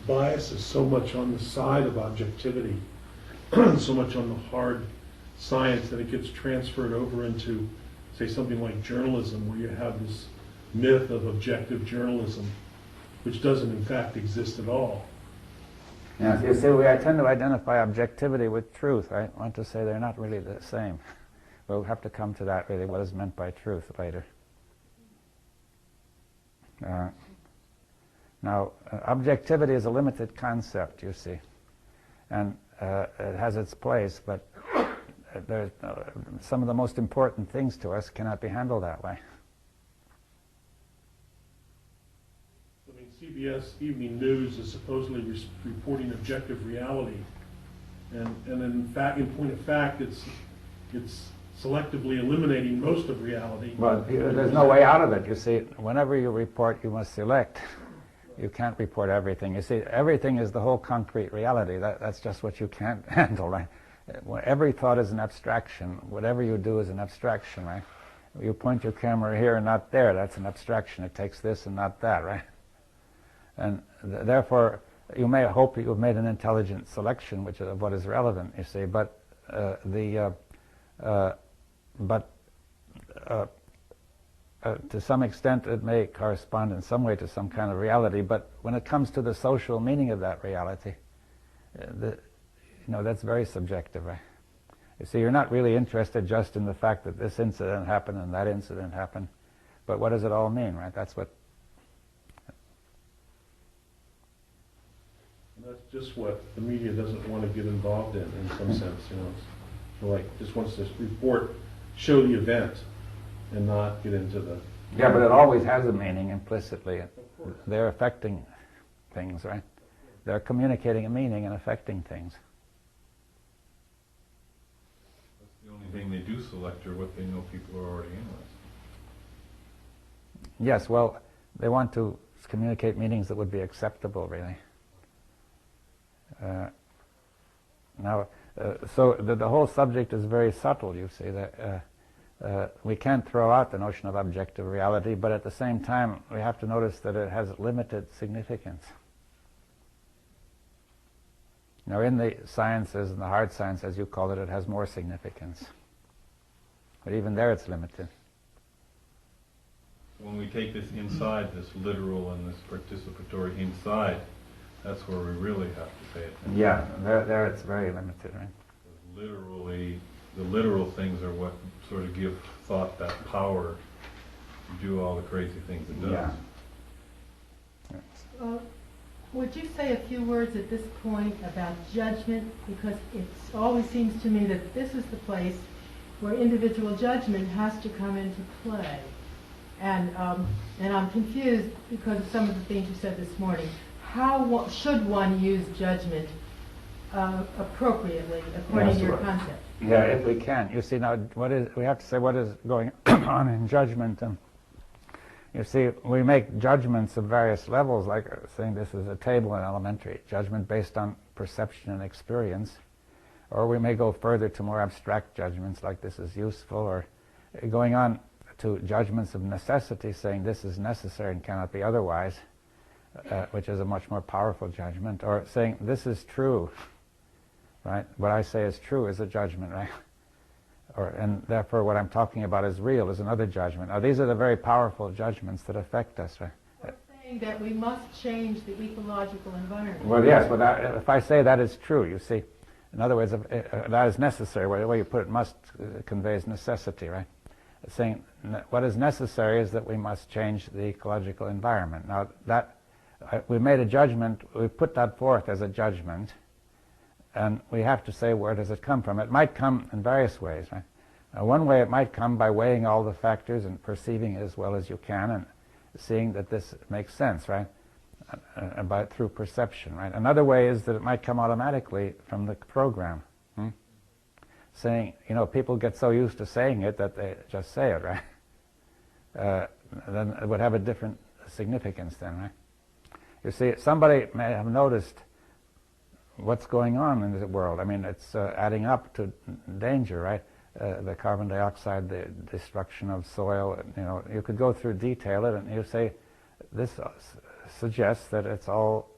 bias is so much on the side of objectivity, so much on the hard science, that it gets transferred over into, say, something like journalism, where you have this myth of objective journalism, which doesn't in fact exist at all. Yes, you see, I tend to identify objectivity with truth. I want to say they're not really the same. We'll have to come to that, really, what is meant by truth later. Now, objectivity is a limited concept, you see, and it has its place, but some of the most important things to us cannot be handled that way. I mean, CBS Evening News is supposedly reporting objective reality, and in fact, in point of fact, it's selectively eliminating most of reality. But there's no way out of it. You see, whenever you report, you must select. You can't report everything. You see, everything is the whole concrete reality. That's just what you can't handle, right? Every thought is an abstraction. Whatever you do is an abstraction, right? You point your camera here and not there. That's an abstraction. It takes this and not that, right? And therefore, you may hope you've made an intelligent selection, which is of what is relevant. You see, but to some extent, it may correspond in some way to some kind of reality. But when it comes to the social meaning of that reality, that's very subjective, right? You see, you're not really interested just in the fact that this incident happened and that incident happened, but what does it all mean, right? That's what. And that's just what the media doesn't want to get involved in some sense, So like, just wants to show the event, and not get into the. Yeah, but it always has a meaning implicitly. They're affecting things, right? They're communicating a meaning and affecting things. The only thing they do select are what they know people are already interested in. Yes, well, they want to communicate meanings that would be acceptable, really. So the whole subject is very subtle, you see. That we can't throw out the notion of objective reality, but at the same time, we have to notice that it has limited significance. Now, in the sciences, in the hard science, as you call it, it has more significance. But even there, it's limited. When we take this inside, this literal and this participatory inside, that's where we really have to pay attention. Yeah, there it's very limited, right? Literally, the literal things are what sort of give thought that power to do all the crazy things it does. Yeah. Would you say a few words at this point about judgment? Because it always seems to me that this is the place where individual judgment has to come into play. And I'm confused because of some of the things you said this morning. How should one use judgment appropriately according to your concept? Yeah, if we can. You see, now, we have to say what is going on in judgment. You see, we make judgments of various levels, like saying this is a table in elementary, judgment based on perception and experience. Or we may go further to more abstract judgments, like this is useful, or going on to judgments of necessity, saying this is necessary and cannot be otherwise, which is a much more powerful judgment. Or saying this is true, right? What I say is true is a judgment, right? And therefore what I'm talking about is real is another judgment. Now these are the very powerful judgments that affect us, right? We're saying that we must change the ecological environment. Well, yes, but if I say that is true, you see, in other words, that is necessary. The way you put it, must conveys necessity, right? Saying what is necessary is that we must change the ecological environment. Now that we made a judgment, we put that forth as a judgment, and we have to say where does it come from. It might come in various ways, right? One way it might come by weighing all the factors and perceiving it as well as you can and seeing that this makes sense, right? Through perception, right? Another way is that it might come automatically from the program. Saying, people get so used to saying it that they just say it, right? Then it would have a different significance then, right? You see, somebody may have noticed what's going on in the world. I mean, it's adding up to danger, right? The carbon dioxide, the destruction of soil. You could go through detail it, and you say, this suggests that it's all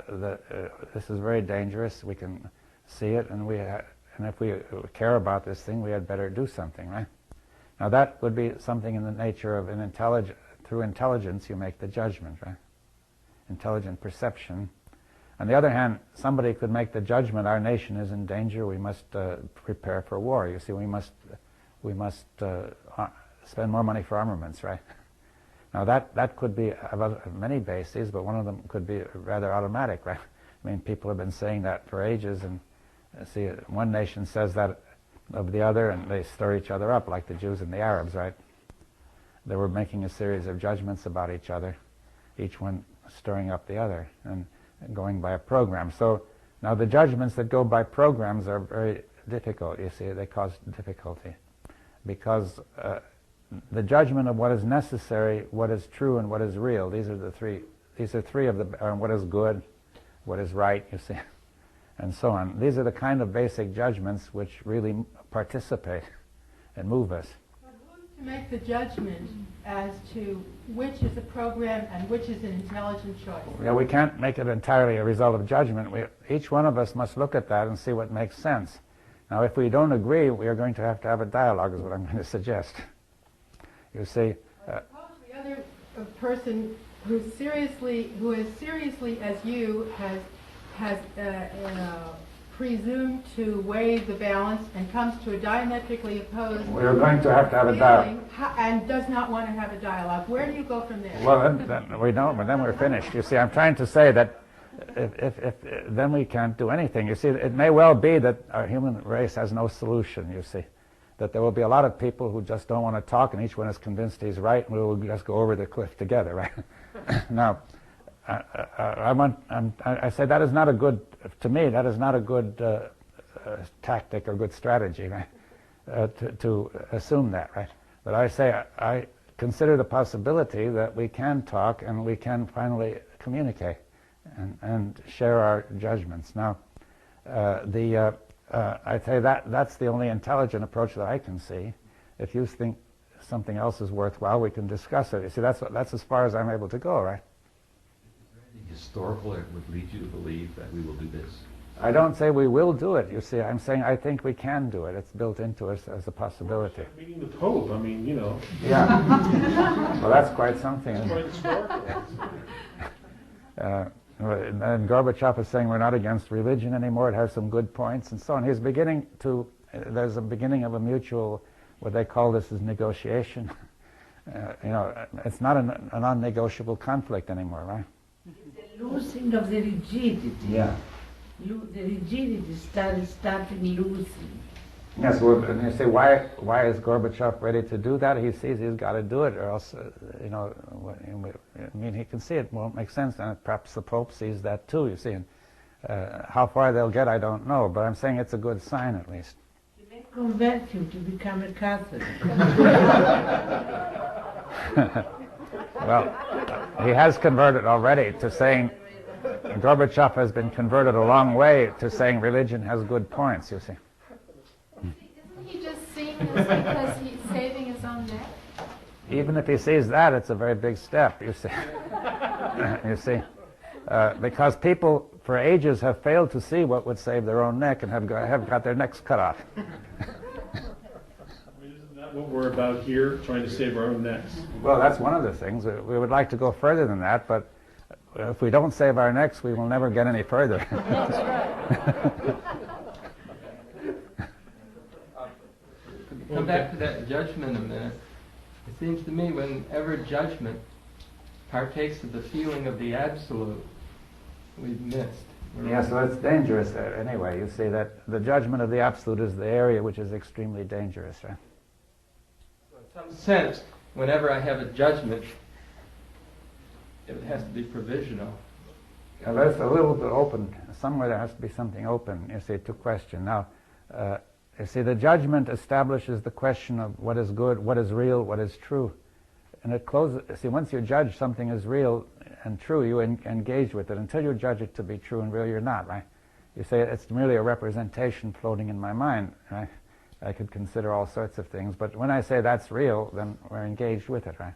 this is very dangerous. We can see it, and if we care about this thing, we had better do something, right? Now that would be something in the nature of through intelligence you make the judgment, right? Intelligent perception. On the other hand, somebody could make the judgment, our nation is in danger, we must prepare for war. You see, we must spend more money for armaments, right? Now that could be of many bases, but one of them could be rather automatic, right? I mean, people have been saying that for ages, and see, one nation says that of the other, and they stir each other up, like the Jews and the Arabs, right? They were making a series of judgments about each other, each one stirring up the other, and going by a program. So now the judgments that go by programs are very difficult, you see. They cause difficulty because the judgment of what is necessary, what is true, and what is real, these are three of the, what is good, what is right, you see, and so on. These are the kind of basic judgments which really participate and move us. But who's To make the judgment as to which is a program and which is an intelligent choice. Yeah, we can't make it entirely a result of judgment. Each one of us must look at that and see what makes sense. Now, if we don't agree, we are going to have a dialogue, is what I'm going to suggest. You see, Suppose the other person who as seriously as you has presumed to weigh the balance and comes to a diametrically opposed we are going to have a dialogue. feeling and does not want to have a dialogue. Where do you go from there? Well, then we don't, but then we're finished. You see, I'm trying to say that if then we can't do anything. You see, it may well be that our human race has no solution, you see. That there will be a lot of people who just don't want to talk, and each one is convinced he's right, and we will just go over the cliff together, right? Now, I say that is not a good, to me, that is not a good tactic or good strategy, right? To assume that, right? But I say I consider the possibility that we can talk and we can finally communicate and share our judgments. Now, I say that's the only intelligent approach that I can see. If you think something else is worthwhile, we can discuss it. You see, that's as far as I'm able to go, right? Is there anything historical that would lead you to believe that we will do this? I don't say we will do it, you see. I'm saying I think we can do it. It's built into us as a possibility. Meeting the Pope, I mean, you know. Yeah. Well, that's quite something. It's quite historical. And Gorbachev is saying we're not against religion anymore. It has some good points and so on. He's beginning to, there's a beginning of a mutual, what they call this is negotiation. It's not a non-negotiable conflict anymore, right? It's a losing of the rigidity. Yeah. The rigidity starting losing. Yes, well, and you say, why is Gorbachev ready to do that? He sees he's got to do it, or else, I mean, he can see it won't make sense, and perhaps the Pope sees that too, you see. And how far they'll get, I don't know, but I'm saying it's a good sign at least. He may convert him to become a Catholic. Well, he has converted already to saying, Gorbachev has been converted a long way to saying religion has good points, you see. Isn't he just seeing this because he's saving his own neck? Even if he sees that, it's a very big step, you see. You see, because people for ages have failed to see what would save their own neck and have got their necks cut off. Isn't that what we're about here, trying to save our own necks? Well, that's one of the things. We would like to go further than that, but if we don't save our necks, we will never get any further. That's right. Come back to that judgment a minute. It seems to me whenever judgment partakes of the feeling of the absolute, we've missed. Yeah, so it's dangerous anyway. You see that the judgment of the absolute is the area which is extremely dangerous, right? So in some sense, whenever I have a judgment, it has to be provisional. Now, there's a little bit open. Somewhere there has to be something open, you see, to question. Now, you see, the judgment establishes the question of what is good, what is real, what is true. And it closes, see, once you judge something is real and true, you engage with it. Until you judge it to be true and real, you're not, right? You say it's merely a representation floating in my mind, right? I could consider all sorts of things, but when I say that's real, then we're engaged with it, right?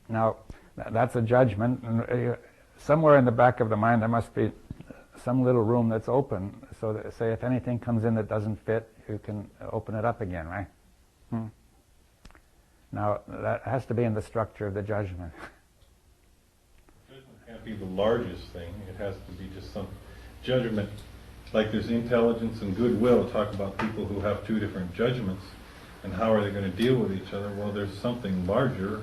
Now, that's a judgment, and somewhere in the back of the mind there must be some little room that's open, so that, say, if anything comes in that doesn't fit, you can open it up again, right? Now, that has to be in the structure of the judgment. Judgment can't be the largest thing. It has to be just some judgment. Like there's intelligence and goodwill. Talk about people who have two different judgments, and how are they going to deal with each other? Well, there's something larger,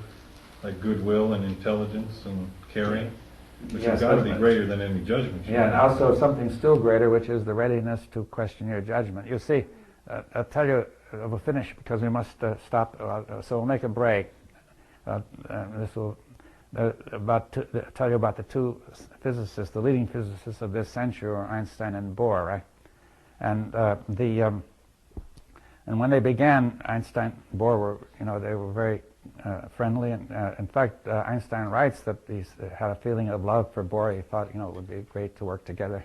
like goodwill and intelligence and caring, which has got to be greater than any judgment. Yeah, and also something still greater, which is the readiness to question your judgment. You see, I'll tell you, we'll finish because we must stop, so we'll make a break. This will tell you about the two physicists, the leading physicists of this century, were Einstein and Bohr, right? And and when they began, Einstein and Bohr were, they were very friendly, and in fact, Einstein writes that he had a feeling of love for Bohr. He thought, it would be great to work together,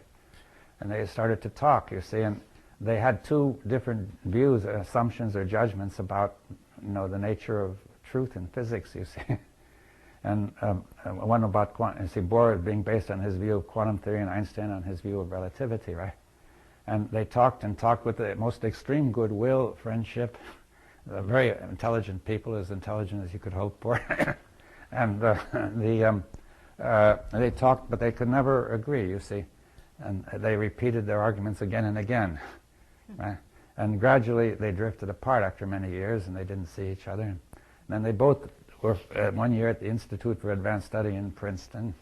and they started to talk. You see, and they had two different views, assumptions or judgments about, the nature of truth in physics, you see. And one about Bohr being based on his view of quantum theory and Einstein on his view of relativity, right? And they talked with the most extreme goodwill, friendship, very intelligent people, as intelligent as you could hope for. And they talked, but they could never agree, you see. And they repeated their arguments again and again. Right? And gradually they drifted apart after many years, and they didn't see each other. And then they both were 1 year at the Institute for Advanced Study in Princeton.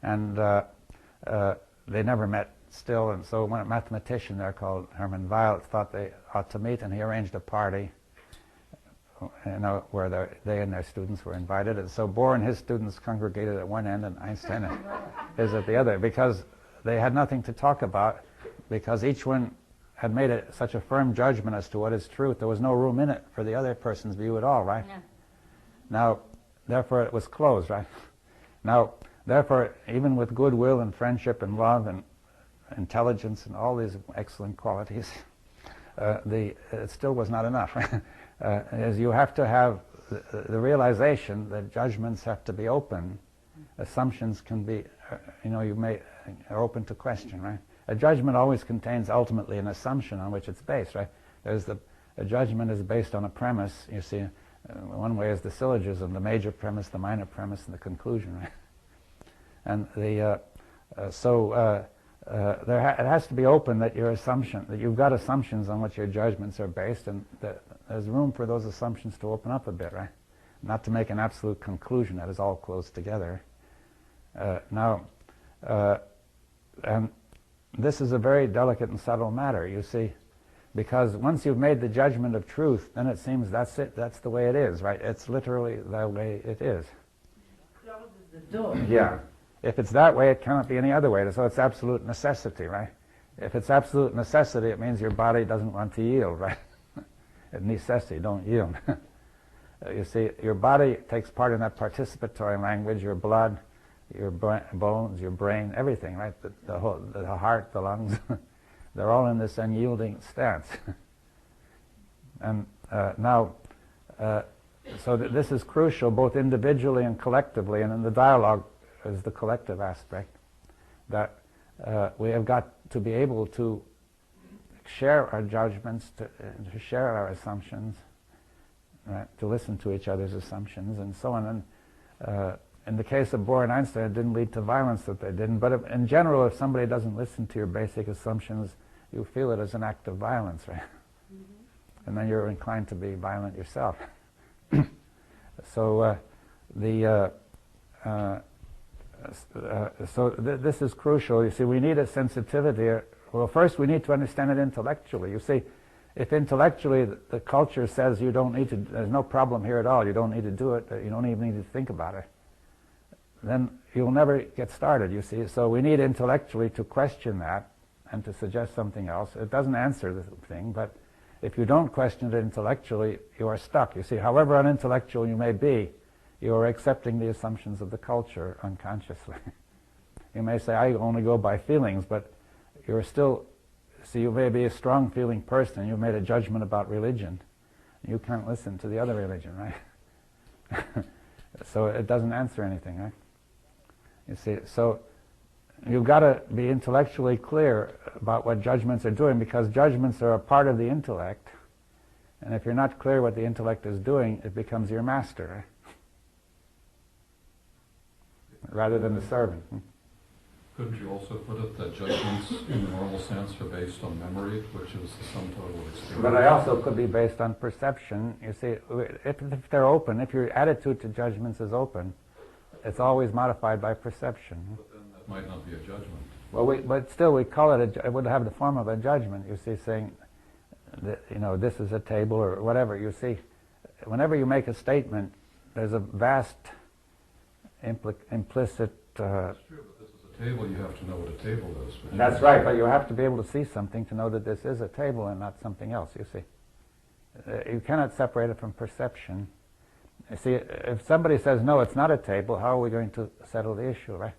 And they never met still, and so one mathematician there called Hermann Weyl thought they ought to meet, and he arranged a party, where they and their students were invited. And so Bohr and his students congregated at one end, and Einstein is at the other, because they had nothing to talk about, because each one had made such a firm judgment as to what is truth. There was no room in it for the other person's view at all, right? Yeah. Now, therefore, it was closed, right? Now, therefore, even with goodwill and friendship and love and intelligence and all these excellent qualities, it still was not enough. As you have to have the realization that judgments have to be open, assumptions can be, are open to question, right? A judgment always contains ultimately an assumption on which it's based, right? A judgment is based on a premise. You see, one way is the syllogism, the major premise, the minor premise, and the conclusion, right? And it has to be open that that you've got assumptions on which your judgments are based, and that there's room for those assumptions to open up a bit, right? Not to make an absolute conclusion that is all close together. And this is a very delicate and subtle matter, you see, because once you've made the judgment of truth, then it seems that's it, that's the way it is, right? It's literally the way it is. Closes the door. Yeah. If it's that way, it cannot be any other way. So it's absolute necessity, right? If it's absolute necessity, it means your body doesn't want to yield, right? Necessity, don't yield. You see, your body takes part in that participatory language, your blood, your bones, your brain, everything, right? The heart, the lungs, they're all in this unyielding stance. And so this is crucial, both individually and collectively, and in the dialogue is the collective aspect, that we have got to be able to share our judgments, to share our assumptions, right? To listen to each other's assumptions, and so on. And in the case of Bohr and Einstein, it didn't lead to violence that they didn't, but in general, if somebody doesn't listen to your basic assumptions, you feel it as an act of violence, right? Mm-hmm. And then you're inclined to be violent yourself. So this is crucial. You see, we need a sensitivity. Well, first we need to understand it intellectually. You see, if intellectually the culture says you don't need to, there's no problem here at all, you don't need to do it, you don't even need to think about it, then you'll never get started, you see. So we need intellectually to question that and to suggest something else. It doesn't answer the thing, but if you don't question it intellectually, you are stuck. You see, however unintellectual you may be, you are accepting the assumptions of the culture unconsciously. You may say, I only go by feelings, but you're still, see, you may be a strong feeling person, you made a judgment about religion. You can't listen to the other religion, right? So it doesn't answer anything, right? You see, so you've got to be intellectually clear about what judgments are doing, because judgments are a part of the intellect, and if you're not clear what the intellect is doing, it becomes your master, right? Rather than the servant. Couldn't you also put it that judgments in the normal sense are based on memory, which is the sum total of experience? But I also could be based on perception. You see, if they're open, if your attitude to judgments is open, it's always modified by perception. But then that might not be a judgment. Well, but still we call it, it would have the form of a judgment, you see, saying, that, this is a table or whatever. You see, whenever you make a statement, there's a vast implicit... That's true, but this is a table, you have to know what a table is. That's right, but you have to be able to see something to know that this is a table and not something else, you see. You cannot separate it from perception. You see, if somebody says, no, it's not a table, how are we going to settle the issue, right?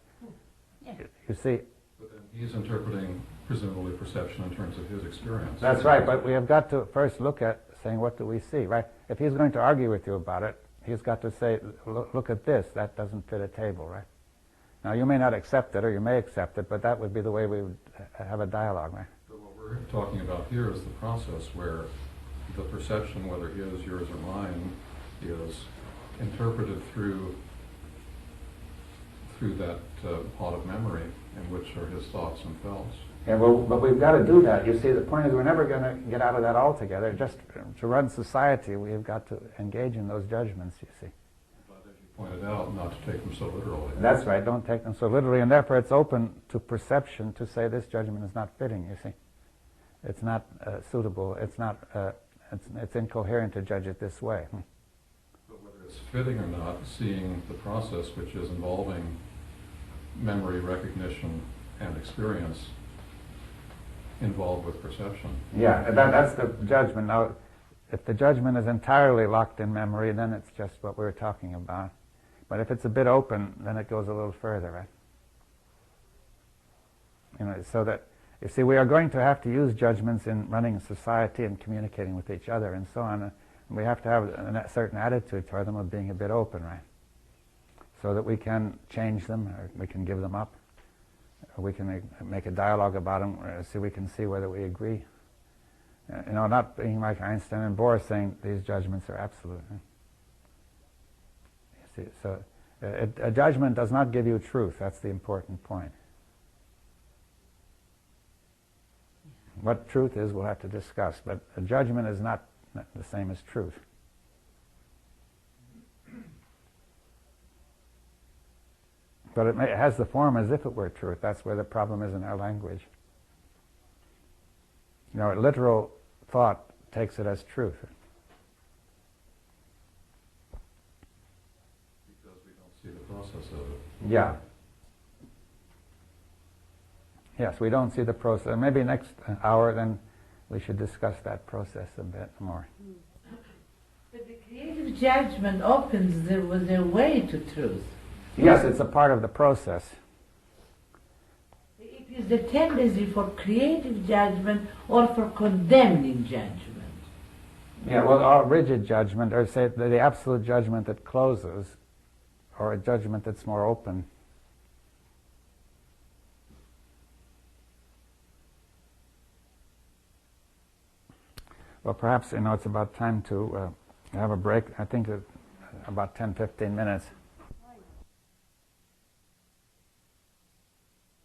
Yeah. You see... But then He's interpreting presumably perception in terms of his experience. That's right, but we have got to first look at saying, what do we see, right? If he's going to argue with you about it, he's got to say, look at this, that doesn't fit a table, right? Now, you may not accept it, or you may accept it, but that would be the way we would have a dialogue, right? But what we're talking about here is the process where the perception, whether his, yours, or mine, is interpreted through that pot of memory in which are his thoughts and felts. Yeah, well, but we've got to do that. You see, the point is we're never going to get out of that altogether. Just to run society, we've got to engage in those judgments, you see. But as you pointed out, not to take them so literally. That's right, don't take them so literally, and therefore it's open to perception to say this judgment is not fitting, you see. It's not suitable, it's not, it's incoherent to judge it this way. But whether it's fitting or not, seeing the process which is involving memory, recognition, and experience involved with perception. Yeah, that's the judgment. Now, if the judgment is entirely locked in memory, then it's just what we were talking about. But if it's a bit open, then it goes a little further, right? You know, so that, you see, we are going to have to use judgments in running a society and communicating with each other and so on. And we have to have a certain attitude toward them of being a bit open, right? So that we can change them, or we can give them up, or we can make a dialogue about them, so we can see whether we agree. You know, not being like Einstein and Bohr saying these judgments are absolute. You see, so a judgment does not give you truth. That's the important point. What truth is, we'll have to discuss, but a judgment is not the same as truth. But it has the form as if it were truth. That's where the problem is in our language. You know, literal thought takes it as truth. Because we don't see the process of it. Yeah. Yes, we don't see the process. Maybe next hour then we should discuss that process a bit more. But the creative judgment opens the way to truth. Yes, it's a part of the process. It is the tendency for creative judgment or for condemning judgment. Yeah, well, our rigid judgment, or say the absolute judgment that closes, or a judgment that's more open. Well, perhaps, you know, it's about time to have a break. I think about 10, 15 minutes.